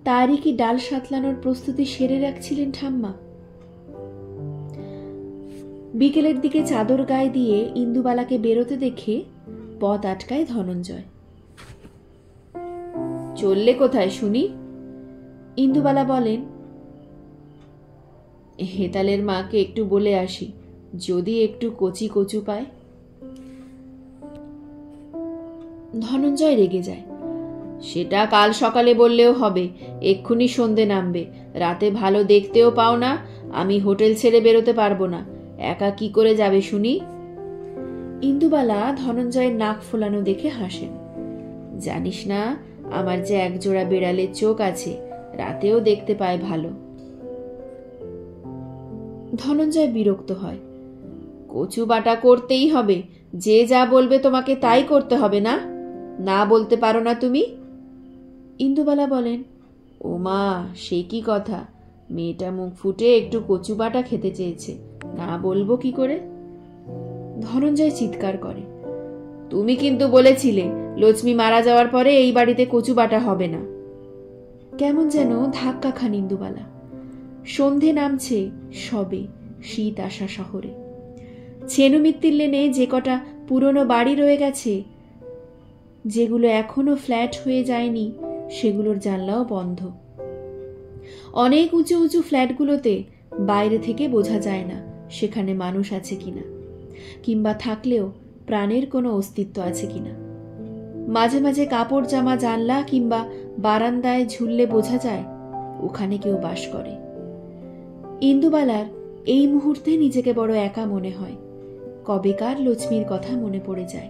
তারই কি ডাল সাতলানোর প্রস্তুতি সেরে রাখছিলেন ঠাম্মা? বিকেলের দিকে চাদর গায়ে দিয়ে ইন্দুবালাকে বেরোতে দেখে পথ আটকায় ধনঞ্জয়। চললে কোথায় শুনি? ইন্দুবালা বলেন, হেতালের মাকে একটু বলে আসি, যদি একটু কচি কচু পায়। ধনঞ্জয় রেগে যায়। সেটা কাল সকালে বললেও হবে, এক্ষুনি সন্ধে নামবে, রাতে ভালো দেখতেও পাও না, আমি হোটেল ছেড়ে বেরোতে পারবো না, একা কি করে যাবে শুনি? ইন্দুবালা ধনঞ্জয়ের নাক ফোলানো দেখে হাসেন। জানিস না আমার যে একজোড়া বেড়ালের চোখ আছে, রাতেও দেখতে পায় ভালো। ধনঞ্জয় বিরক্ত হয়। কচু বাটা করতেই হবে, যে যা বলবে তোমাকে তাই করতে হবে না? না বলতে পারো না তুমি? ইন্দুবালা বলেন, ও মা, সে কি কথা, মেয়েটা মুখ ফুটে একটু কচু বাটা খেতে চেয়েছে, না বলবো কি করে? ধনঞ্জয় চিৎকার করে, তুমি কিন্তু বলেছিলে লক্ষ্মী মারা যাওয়ার পরে এই বাড়িতে কচু বাটা হবে না। কেমন যেন ধাক্কা খান ইন্দুবালা। সন্ধে নামছে সবে, শীত আসা শহরে। ছেনুমিত্তির লেনে যে কটা পুরনো বাড়ি রয়ে গেছে, যেগুলো এখনো ফ্ল্যাট হয়ে যায়নি, সেগুলোর জানলাও বন্ধ। অনেক উঁচু উঁচু ফ্ল্যাটগুলোতে বাইরে থেকে বোঝা যায় না সেখানে মানুষ আছে কিনা, কিংবা থাকলেও প্রাণের কোনো অস্তিত্ব আছে কিনা। মাঝে মাঝে কাপড় জামা জানলা কিংবা বারান্দায় ঝুললে বোঝা যায় ওখানে কেউ বাস করে। ইন্দুবালার এই মুহূর্তে নিজেকে বড় একা মনে হয়। কবেকার লক্ষ্মীর কথা মনে পড়ে যায়।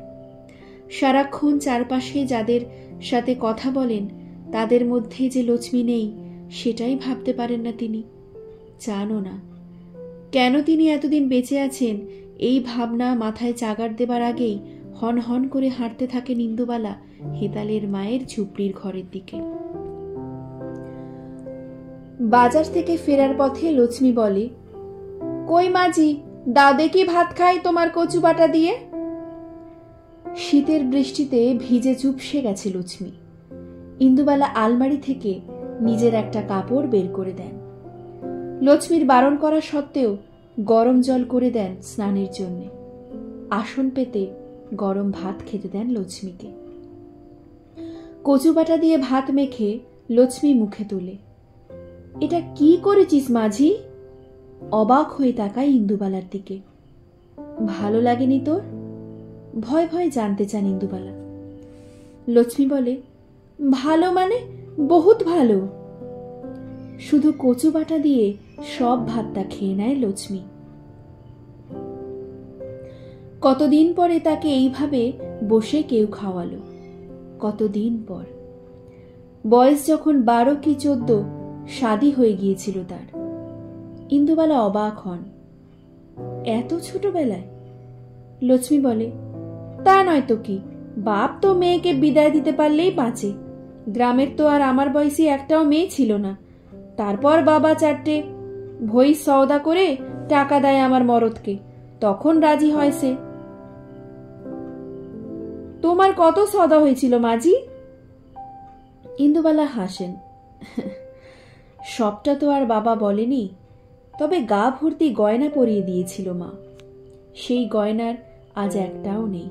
সারাক্ষণ চারপাশে যাদের সাথে কথা বলেন তাদের মধ্যে যে লক্ষ্মী নেই সেটাই ভাবতে পারেন না তিনি, জানো না। কেন তিনি এতদিন বেঁচে আছেন এই ভাবনা মাথায় চাগার দেবার আগেই হন হন করে হাঁটতে থাকেন ইন্দুবালা হেতালের মায়ের ঝুপড়ির ঘরের দিকে। বাজার থেকে ফেরার পথে লক্ষ্মী বলে, কই মাঝি, দাও দেখি ভাত খাই তোমার কচু বাটা দিয়ে। শীতের বৃষ্টিতে ভিজে চুপসে গেছে লক্ষ্মী। ইন্দুবালা আলমারি থেকে নিজের একটা কাপড় বের করে দেন। লক্ষ্মীর বারণ করা সত্ত্বেও গরম জল করে দেন স্নানের জন্য। আসন পেতে গরম ভাত খেতে দেন লক্ষ্মীকে। কচু বাটা দিয়ে ভাত মেখে লক্ষ্মী মুখে তোলে। এটা কি করেছিস মাঝি? অবাক হয়ে তাকায় ইন্দুবালার দিকে। ভালো লাগেনি তোর? ভয় ভয় জানতে চান ইন্দুবালা। লক্ষ্মী বলে, ভালো মানে বহুত ভালো। শুধু কচু বাটা দিয়ে সব ভাতটা খেয়ে নেয় লক্ষ্মী। কতদিন পরে তাকে এইভাবে বসে কেউ খাওয়ালো, কতদিন পর। বয়স যখন 12 কি 14 শাদী হয়ে গিয়েছিল তার। ইন্দুবালা অবাক হন। এত ছোটবেলায়? লক্ষ্মী বলে, তা নয় তো কি, বাপ তো মেয়েকে বিদায় দিতে পারলেই বাঁচে। গ্রামের তো আর আমার বয়সী একটাও মেয়ে ছিল না। তারপর বাবা 4টে ভই সওদা করে টাকা দেয় আমার মরদকে, তখন রাজি হয় সে। তোমার কত সওদা হয়েছিল মাঝি? ইন্দুবালা হাসেন। সবটা তো আর বাবা বলেনি, তবে গা ভর্তি গয়না পরিয়ে দিয়েছিল মা। সেই গয়নার আজ একটাও নেই।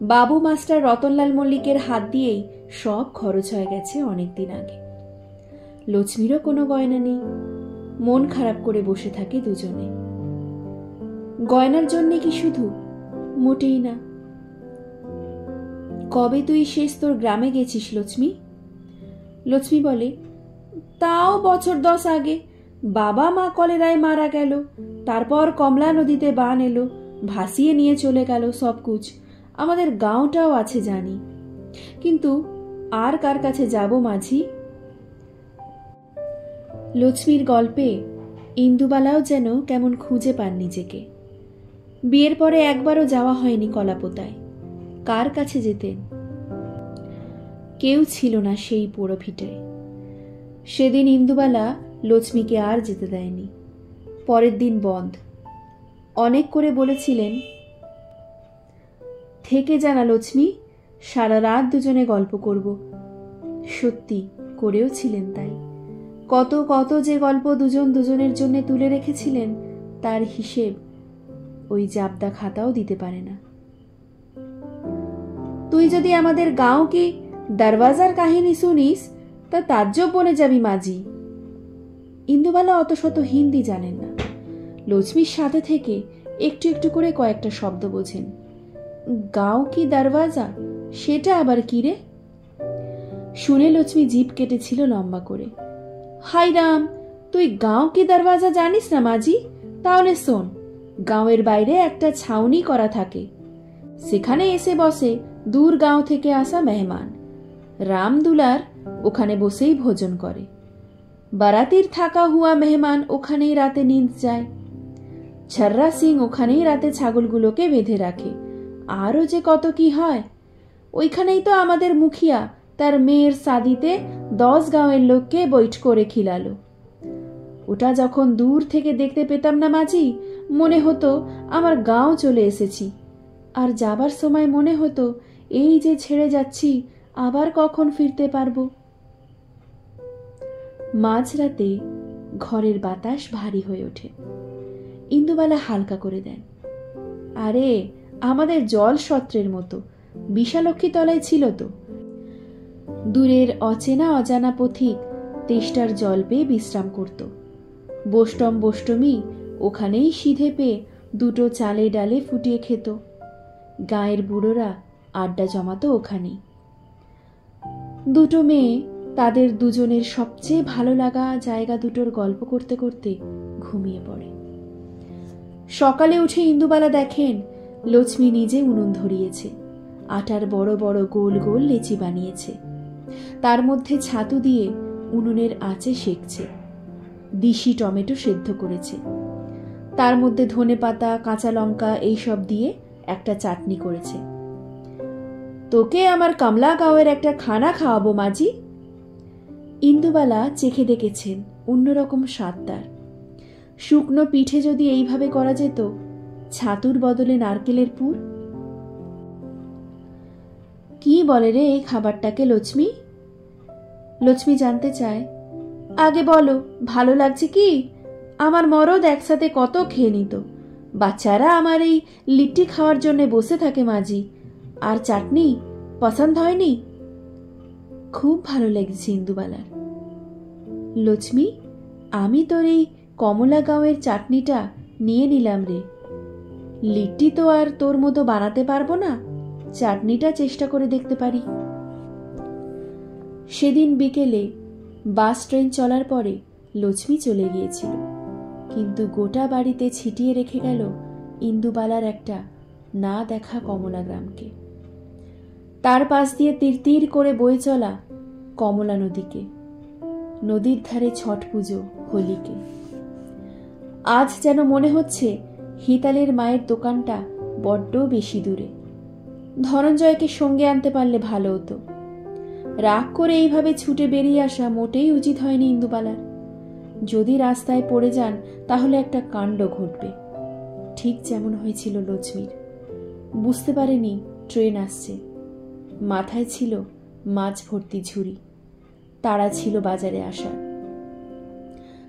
বাবু মাস্টার রতনলাল মল্লিকের হাত দিয়েই সব খরচ হয়ে গেছে অনেকদিন আগে। লক্ষ্মীরও কোনো গয়না নেই। মন খারাপ করে বসে থাকে দুজনে। গয়নার জন্যে কি শুধু? মোটেই না। কবে তুই শেষ তোর গ্রামে গেছিস লক্ষ্মী? লক্ষ্মী বলে, তাও বছর 10 আগে। বাবা মা কলেরায় মারা গেল, তারপর কমলা নদীতে বান এলো, ভাসিয়ে নিয়ে চলে গেল সবকুছ। আমাদের গাঁওটাও আছে জানি, কিন্তু আর কার কাছে যাব মাঝি? লক্ষ্মীর গল্পে ইন্দুবালাও যেন কেমন খুঁজে পান নিজেকে। বিয়ের পরে একবারও যাওয়া হয়নি কলাপোতায়। কার কাছে যেতেন? কেউ ছিল না সেই পোড়ো ভিটায়। সেদিন ইন্দুবালা লক্ষ্মীকে আর যেতে দেয়নি। পরের দিন বন্ধ। অনেক করে বলেছিলেন, থেকে জানা লক্ষ্মী, সারা রাত দুজনে গল্প করব। সত্যি করেও ছিলেন তাই। কত কত যে গল্প দুজন দুজনের জন্য তুলে রেখেছিলেন তার হিসেব ওই জাবদা খাতাও দিতে পারে না। তুই যদি আমাদের গাঁও কি দরওয়াজার কাহিনী শুনিস তা তাজ্জব বনে যাবি মাঝি। ইন্দুবালা অত শত হিন্দি জানেন না। লক্ষ্মীর সাথে থেকে একটু একটু করে কয়েকটা শব্দ বোঝেন। গাঁও কি দরওয়াজা, সেটা আবার কি রে? শুনে লক্ষ্মী জিভ কেটেছিল লম্বা করে। হাই রাম, তুই গাঁও কি দরওয়াজা জানিস না মাঝি? তাহলে শোন, গাঁওয়ের বাইরে একটা ছাউনি করা থাকে। সেখানে এসে বসে দূর গাঁও থেকে আসা মেহমান। রামদুলার ওখানে বসেই ভোজন করে। বারাতির থাকা হুয়া মেহমান ওখানেই রাতে নিন্দ যায়। ছর্রা সিং ওখানেই রাতে ছাগলগুলোকে বেঁধে রাখে। আরও যে কত কি হয়। ওইখানেই তো আমাদের মুখিয়া তার মেয়ের শাদিতে 10 গাঁওয়ের লোককে বৈঠ করে খিলালো। ওটা যখন দূর থেকে দেখতে পেতাম না মাঝি, মনে হতো আমার গাঁও চলে এসেছি। আর যাবার সময় মনে হতো এই যে ছেড়ে যাচ্ছি, আবার কখন ফিরতে পারবো। মাঝরাতে ঘরের বাতাস ভারী হয়ে ওঠে। ইন্দুবালা হালকা করে দেন। আরে আমাদের জল সত্রের মতো বিশালক্ষী তলায় ছিল তো। দূরের অচেনা অজানা পথিক তেষ্টার জল পেয়ে বিশ্রাম করত। বোষ্টম বোষ্টমী ওখানেই সিধে পেয়ে দুটো চালে ডালে ফুটিয়ে খেত। গাঁয়ের বুড়োরা আড্ডা জমাতো ওখানেই। দুটো মেয়ে তাদের দুজনের সবচেয়ে ভালো লাগা জায়গা দুটোর গল্প করতে করতে ঘুমিয়ে পড়ে। সকালে উঠে ইন্দুবালা দেখেন লক্ষ্মী নিজে উনুন ধরিয়েছে, আটার বড় বড় গোল গোল লেচি বানিয়েছে, তার মধ্যে ছাতু দিয়ে উনুনের আঁচে সেঁকছে। দিশি টমেটো সেদ্ধ করেছে, তার মধ্যে ধনেপাতা, কাঁচা লঙ্কা এইসব দিয়ে একটা চাটনি করেছে। তোকে আমার কামলা গাঁয়ের একটা খানা খাওয়াবো মাজি। ইন্দুবালা চেখে দেখেছেন অন্যরকম স্বাদ তার। শুকনো পিঠে যদি এইভাবে করা যেত, ছাতুর বদলে নারকেলের পুর। কি বলে রে এই খাবারটাকে লক্ষ্মী? লক্ষ্মী জানতে চায়। আগে বলো, ভালো লাগছে কি? আমার মরদ একসাথে কত খেয়ে নিত। বাচ্চারা আমার এই লিট্টি খাওয়ার জন্য বসে থাকে মাজি। আর চাটনি পছন্দ হয়নি? খুব ভালো লেগেছে ইন্দুবালার। লক্ষ্মী, আমি তোর এই কমলা গাঁয়ের চাটনিটা নিয়ে নিলাম রে। লিট্টি তো আর তোর মতো বানাতে পারবো না, চাটনিটা চেষ্টা করে দেখতে পারি। সেদিন বিকেলে বাস ট্রেন চলার পরে লক্ষ্মী চলে গিয়েছিল, কিন্তু গোটা বাড়িতে ছিটিয়ে রেখে গেল ইন্দুবালার একটা না দেখা কমলা গ্রামকে। তার পাশ দিয়ে তীর তীর করে বয়ে চলা কমলা নদীকে, নদীর ধারে ছট পুজো, হোলিকে। আজ যেন মনে হচ্ছে হিতালের মায়ের দোকানটা বড্ড বেশি দূরে। ধনঞ্জয়কে সঙ্গে আনতে পারলে ভালো হতো। রাগ করে এইভাবে ছুটে বেরিয়ে আসা মোটেই উচিত হয়নি ইন্দুবালার। যদি রাস্তায় পড়ে যান তাহলে একটা কাণ্ড ঘটবে, ঠিক যেমন হয়েছিল লক্ষ্মীর। বুঝতে পারেনি ট্রেন আসছে। মাথায় ছিল মাছ ভর্তি ঝুড়ি, তাড়া ছিল বাজারে আসার।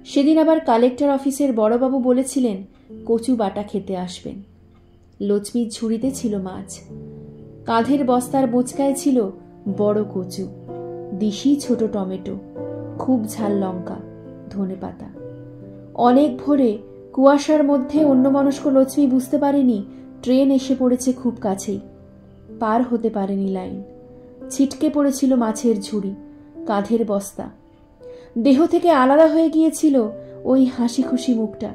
সেদিন আবার কালেক্টর অফিসের বড়বাবু বলেছিলেন কচু বাটা খেতে আসবেন। লক্ষ্মীর ঝুড়িতে ছিল মাছ, কাঁধের বস্তার বোঁচকায় ছিল বড় কচু, দিশি ছোট টমেটো, খুব ঝাল লঙ্কা, ধনেপাতা। অনেক ভোরে কুয়াশার মধ্যে অন্যমনস্ক লক্ষ্মী বুঝতে পারেনি ট্রেন এসে পড়েছে খুব কাছেই। পার হতে পারেনি লাইন। ছিটকে পড়েছিল মাছের ঝুড়ি, কাঁধের বস্তা। দেহ থেকে আলাদা হয়ে গিয়েছিল ওই হাসি খুশি মুখটা।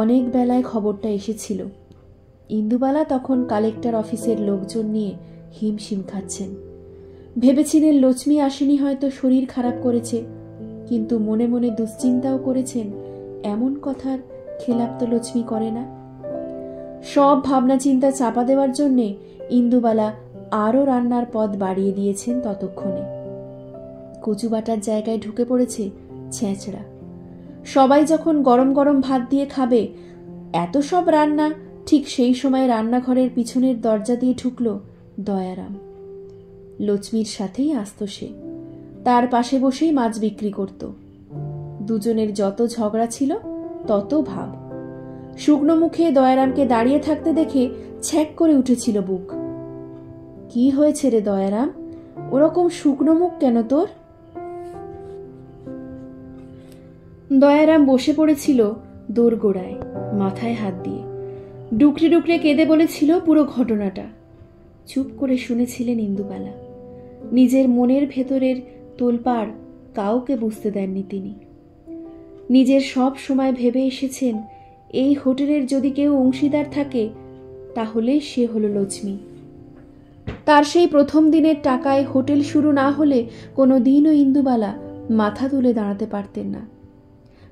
অনেক বেলায় খবরটা এসেছিল। ইন্দুবালা তখন কালেক্টর অফিসের লোকজন নিয়ে হিমশিম খাচ্ছেন। ভেবেছিলেন লক্ষ্মী আসেনি, হয়তো শরীর খারাপ করেছে, কিন্তু মনে মনে দুশ্চিন্তাও করেছেন এমন কথার খেলাপ তো লক্ষ্মী করে না। সব ভাবনা চিন্তা চাপা দেওয়ার জন্যে ইন্দুবালা আরও রান্নার পদ বাড়িয়ে দিয়েছেন। ততক্ষণে কচু বাটার জায়গায় ঢুকে পড়েছে ছেঁচড়া। সবাই যখন গরম গরম ভাত দিয়ে খাবে, এত সব রান্না, ঠিক সেই সময় রান্নাঘরের পিছনের দরজা দিয়ে ঢুকল দয়ারাম। লক্ষ্মীর সাথেই আসত সে, তার পাশে বসেই মাছ বিক্রি করত। দুজনের যত ঝগড়া ছিল তত ভাব। শুকনো মুখে দয়ারামকে দাঁড়িয়ে থাকতে দেখে ছ্যাক করে উঠেছিল বুক। কি হয়েছে রে দয়ারাম, ওরকম শুকনো মুখ কেন তোর? দয়ারাম বসে পড়েছিল দোরগোড়ায়, মাথায় হাত দিয়ে ডুকরে ডুকরে কেঁদে বলেছিল পুরো ঘটনাটা। চুপ করে শুনেছিলেন ইন্দুবালা। নিজের মনের ভেতরের তোলপাড় কাউকে বুঝতে দেননি তিনি। নিজের সব সময় ভেবে এসেছেন এই হোটেলের যদি কেউ অংশীদার থাকে তাহলে সে হলো লক্ষ্মী। তার সেই প্রথম দিনের টাকায় হোটেল শুরু না হলে কোনো দিনও ইন্দুবালা মাথা তুলে দাঁড়াতে পারতেন না।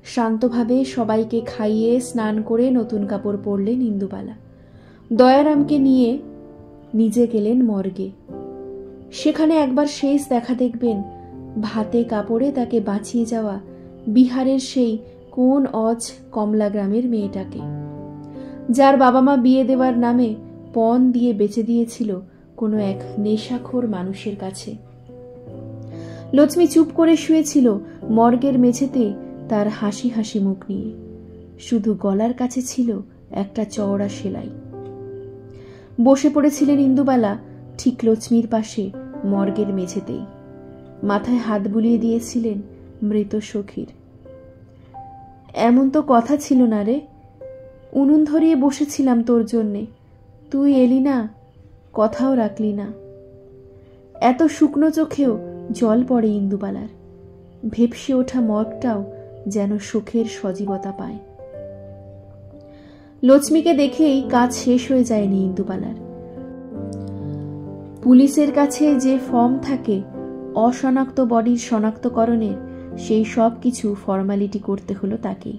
শান্তভাবে সবাইকে খাইয়ে স্নান করে নতুন কাপড় পরলেন ইন্দুবালা। দয়ারামকে নিয়ে নিজে গেলেন মর্গে। সেখানে একবার শেষ দেখা দেখবেন ভাতে কাপড়ে তাকে বাঁচিয়ে যাওয়া বিহারের সেই কোন অজ কমলা গ্রামের মেয়েটাকে, যার বাবা মা বিয়ে দেওয়ার নামে পণ দিয়ে বেচে দিয়েছিল কোনো এক নেশাখোর মানুষের কাছে। লক্ষ্মী চুপ করে শুয়েছিল মর্গের মেঝেতে, তার হাসি হাসি মুখ নিয়ে। শুধু গলার কাছে ছিল একটা চওড়া সেলাই। বসে পড়েছিলেন ইন্দুবালা ঠিক লক্ষ্মীর পাশে মর্গের মেঝেতেই। মাথায় হাত বুলিয়ে দিয়েছিলেন মৃত সখীর। এমন তো কথা ছিল না রে, উনুন ধরিয়ে বসেছিলাম তোর জন্যে, তুই এলি না, কথাও রাখলি না। এত শুকনো চোখেও জল পড়ে ইন্দুবালার, ভেপসে ওঠা মগটাও যেন শোকের সজীবতা পায়। লক্ষ্মীকে দেখেই কাজ শেষ হয়ে যায়নি ইন্দুবালার। পুলিশের কাছে যে ফর্ম থাকে অশনাক্ত বডির শনাক্তকরণের, সেই সব কিছু ফর্মালিটি করতে হলো তাকেই।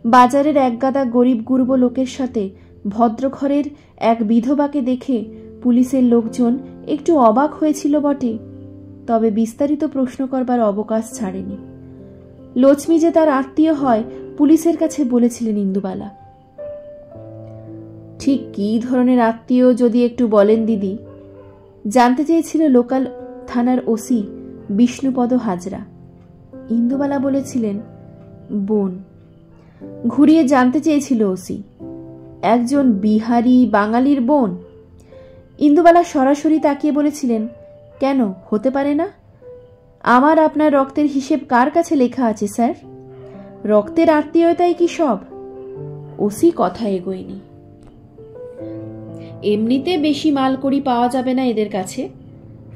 বাজারের একগাদা গরিব গুরব লোকের সাথে ভদ্রঘরের এক বিধবাকে দেখে পুলিশের লোকজন একটু অবাক হয়েছিল বটে, তবে বিস্তারিত প্রশ্ন করবার অবকাশ ছাড়েনি। লক্ষ্মী যে তার আত্মীয় হয় পুলিশের কাছে বলেছিলেন ইন্দুবালা। ঠিক কী ধরনের আত্মীয় যদি একটু বলেন দিদি, জানতে চেয়েছিল লোকাল থানার ওসি বিষ্ণুপদ হাজরা। ইন্দুবালা বলেছিলেন বোন। ঘুরিয়ে জানতে চেয়েছিল ওসি, একজন বিহারি বাঙালির বোন? ইন্দুবালা সরাসরি তাকিয়ে বলেছিলেন, কেন, হতে পারে না? আমার আপনার রক্তের হিসেব কার কাছে লেখা আছে স্যার? রক্তের আত্মীয়তাই কি সব? ওসি কথা এগোয়নি। এমনিতে বেশি মালকড়ি পাওয়া যাবে না এদের কাছে,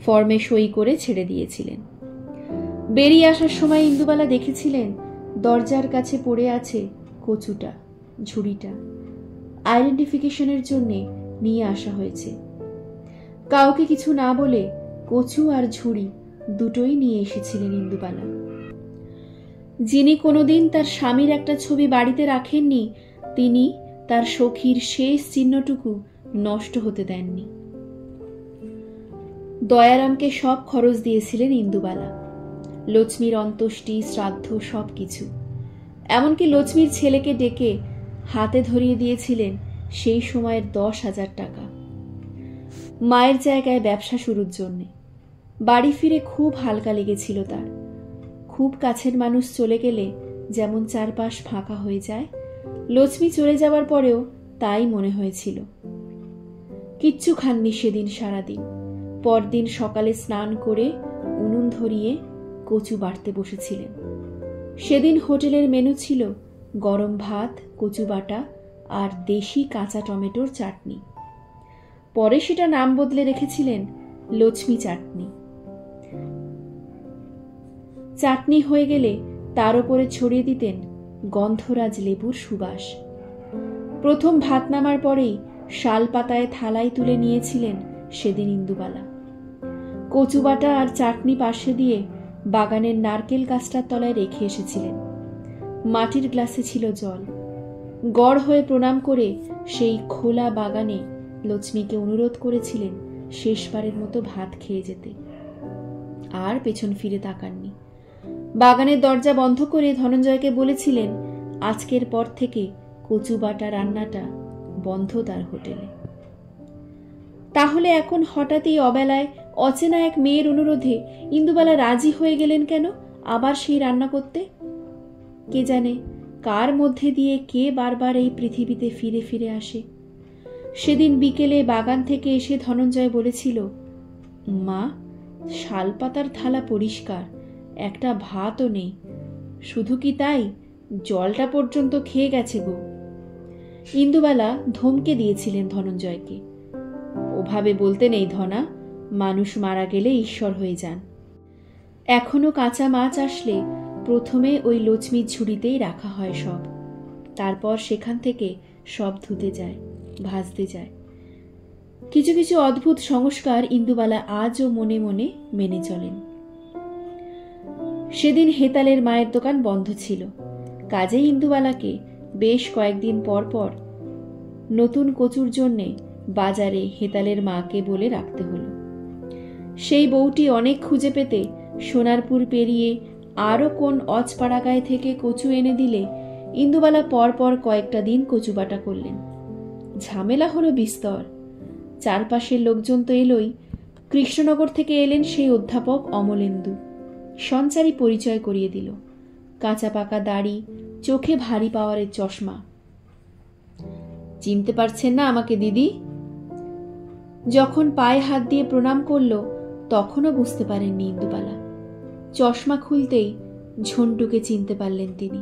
ফর্মে সই করে ছেড়ে দিয়েছিলেন। বেরিয়ে আসার সময় ইন্দুবালা দেখেছিলেন দরজার কাছে পড়ে আছে কচুটা, ঝুড়িটা। আইডেন্টিফিকেশনের জন্য নিয়ে আসা হয়েছে। কাউকে কিছু না বলে কচু আর ঝুড়ি দুটোই নিয়ে এসেছিলেন ইন্দুবালা। যিনি কোনোদিন তার স্বামীর একটা ছবি বাড়িতে রাখেননি, তিনি তার সখীর শেষ চিহ্নটুকু নষ্ট হতে দেননি। দয়ারামকে সব খরচ দিয়েছিলেন ইন্দুবালা, লক্ষ্মীর অন্ত্যেষ্টি, শ্রাদ্ধ, সব কিছু। এমনকি লক্ষ্মীর ছেলেকে ডেকে হাতে ধরিয়ে দিয়েছিলেন সেই সময়ের 10,000 টাকা, মায়ের জায়গায় ব্যবসা শুরুর জন্যে। বাড়ি ফিরে খুব হালকা লেগেছিল তার। খুব কাছের মানুষ চলে গেলে যেমন চারপাশ ফাঁকা হয়ে যায়, লক্ষ্মী চলে যাবার পরেও তাই মনে হয়েছিল। কিচ্ছু খাননি সেদিন সারাদিন। পরদিন সকালে স্নান করে উনুন ধরিয়ে কচু বাটতে বসেছিলেন। সেদিন হোটেলের মেনু ছিল গরম ভাত, কচু বাটা আর দেশি কাঁচা টমেটোর চাটনি। পরে সেটা নাম বদলে রেখেছিলেন লক্ষ্মী চাটনি। চাটনি হয়ে গেলে তার উপরে ছড়িয়ে দিতেন গন্ধরাজ লেবুর সুবাস। প্রথম ভাত নামার পরেই শাল পাতায় থালায় তুলে নিয়েছিলেন সেদিন ইন্দুবালা। কচু বাটা আর চাটনি পাশে দিয়ে বাগানের নারকেল গাছটার তলায় রেখে এসেছিলেন। মাটির গ্লাসে ছিল জল। গড় হয়ে প্রণাম করে সেই খোলা বাগানে লক্ষ্মীকে অনুরোধ করেছিলেন শেষবারের মতো ভাত খেয়ে যেতে। আর পেছন ফিরে তাকাননি। বাগানের দরজা বন্ধ করে ধনঞ্জয়কে বলেছিলেন আজকের পর থেকে কচু বাটা রান্নাটা বন্ধ তার হোটেলে। তাহলে এখন হঠাৎ এই অবেলায় অচেনা এক মেয়ের অনুরোধে ইন্দুবালা রাজি হয়ে গেলেন কেন আবার সেই রান্না করতে? কে জানে কার মধ্যে দিয়ে কে বারবার এই পৃথিবীতে ফিরে ফিরে আসে। সেদিন বিকেলে বাগান থেকে এসে ধনঞ্জয় বলেছিল, মা, শালপাতার থালা পরিষ্কার, একটা ভাতও নেই। শুধু কি তাই, জলটা পর্যন্ত খেয়ে গেছে গো। ইন্দুবালা ধমকে দিয়েছিলেন ধনঞ্জয়কে, ওভাবে বলতে নেই ধনা, মানুষ মারা গেলে ঈশ্বর হয়ে যান। এখনো কাঁচা মাছ আসলে প্রথমে ওই লক্ষ্মীর ঝুড়িতেই রাখা হয় সব, তারপর সেখান থেকে সব ধুতে যায়, ভাজতে যায়। কিছু কিছু অদ্ভুত সংস্কার ইন্দুবালা আজও মনে মনে মেনে চলেন। সেদিন হেতালের মায়ের দোকান বন্ধ ছিল, কাজেই ইন্দুবালাকে বেশ কয়েকদিন পর পর নতুন কচুর জন্যে বাজারে হেতালের মাকে বলে রাখতে হলো। সেই বউটি অনেক খুঁজে পেতে সোনারপুর পেরিয়ে আরও কোন অজপাড়াগায় থেকে কচু এনে দিলে ইন্দুবালা পরপর কয়েকটা দিন কচু বাটা করলেন। ঝামেলা হলো বিস্তর। চারপাশের লোকজন তো এলোই। কৃষ্ণনগর থেকে এলেন সেই অধ্যাপক অমলেন্দু, সঞ্চারী পরিচয় করিয়ে দিল। কাঁচা পাকা দাড়ি, চোখে ভারী পাওয়ারের চশমা। চিনতে পারছেন না আমাকে দিদি? যখন পায়ে হাত দিয়ে প্রণাম করল তখনও বুঝতে পারেননি ইন্দুবালা। চশমা খুলতেই ঝন্টুকে চিনতে পারলেন তিনি।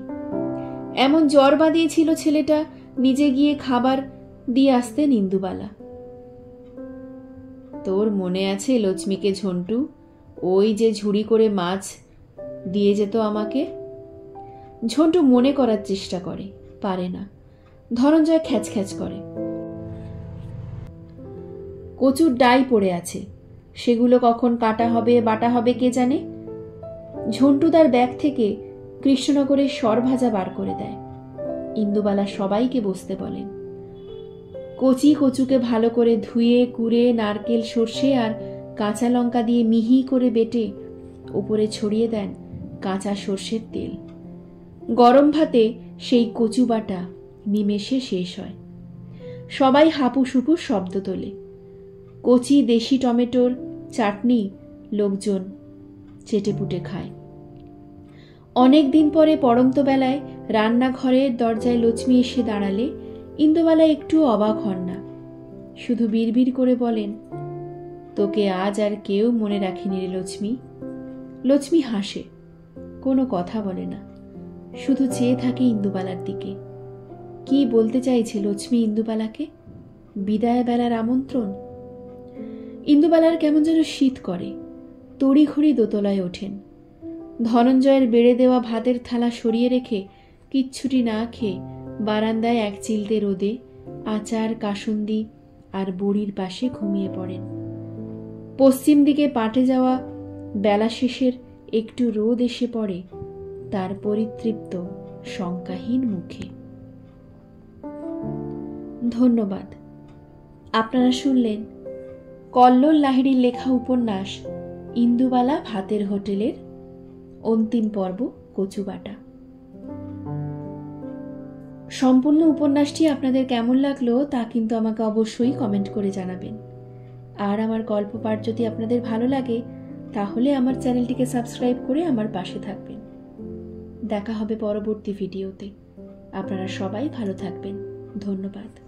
এমন জ্বর বাঁধিয়েছিল ছেলেটা নিজে গিয়ে খাবার দিয়ে আসতেন ইন্দুবালা। তোর মনে আছে লক্ষ্মীকে ঝন্টু ওই যে ঝুড়ি করে মাছ দিয়ে যেত আমাকে? ঝন্টু মনে করার চেষ্টা করে, পারে না। ধনঞ্জয় খ্যাচ খ্যাচ করে। কচুর ডাই পড়ে আছে, সেগুলো কখন কাটা হবে বাটা হবে কে জানে। ঝন্টু তার ব্যাগ থেকে কৃষ্ণনগরের সরভাজা বার করে দেয়। ইন্দুবালা সবাইকে বসতে বলেন। কচি কচুকে ভালো করে ধুয়ে কুড়ে নারকেল সর্ষে আর কাঁচা লঙ্কা দিয়ে মিহি করে বেটে উপরে ছড়িয়ে দেন কাঁচা সর্ষের তেল। গরম ভাতে সেই কচু বাটা নিমেষে শেষ হয়। সবাই হাপুসুপু শব্দ তোলে। কচি দেশি টমেটোর চাটনি লোকজন চেটেপুটে খায়। অনেক দিন পরে পড়ন্ত বেলায় রান্নাঘরের দরজায় লক্ষ্মী এসে দাঁড়ালে ইন্দুবালা একটু অবাক হন না, শুধু বিড়বিড় করে বলেন, তোকে আজ আর কেউ মনে রাখেনি রে লক্ষ্মী। লক্ষ্মী হাসে, কোনো কথা বলে না, শুধু চেয়ে থাকে ইন্দুবালার দিকে। কি বলতে চাইছে লক্ষ্মী ইন্দুবালাকে? বিদায় বেলার আমন্ত্রণ? ইন্দুবালার কেমন যেন শীত করে, তড়িঘড়ি দোতলায় ওঠেন। ধনঞ্জয়ের বেড়ে দেওয়া ভাতের থালা সরিয়ে রেখে কিচ্ছুটি না খেয়ে বারান্দায় এক চিলতে রোদে আচার কাসুন্দি আর বড়ির পাশে ঘুমিয়ে পড়েন। পশ্চিম দিকে পাটে যাওয়া বেলা শেষের একটু রোদ এসে পড়ে তার পরিতৃপ্ত শঙ্কাহীন মুখে। ধন্যবাদ। আপনারা শুনলেন কল্লোল লাহিড়ীর লেখা উপন্যাস ইন্দুবালা ভাতের হোটেলের অন্তিম পর্ব কচুবাটা। সম্পূর্ণ উপন্যাসটি আপনাদের কেমন লাগলো তা কিন্তু আমাকে অবশ্যই কমেন্ট করে জানাবেন। আর আমার গল্প পাঠ যদি আপনাদের ভালো লাগে তাহলে আমার চ্যানেলটিকে সাবস্ক্রাইব করে আমার পাশে থাকবেন। দেখা হবে পরবর্তী ভিডিওতে। আপনারা সবাই ভালো থাকবেন। ধন্যবাদ।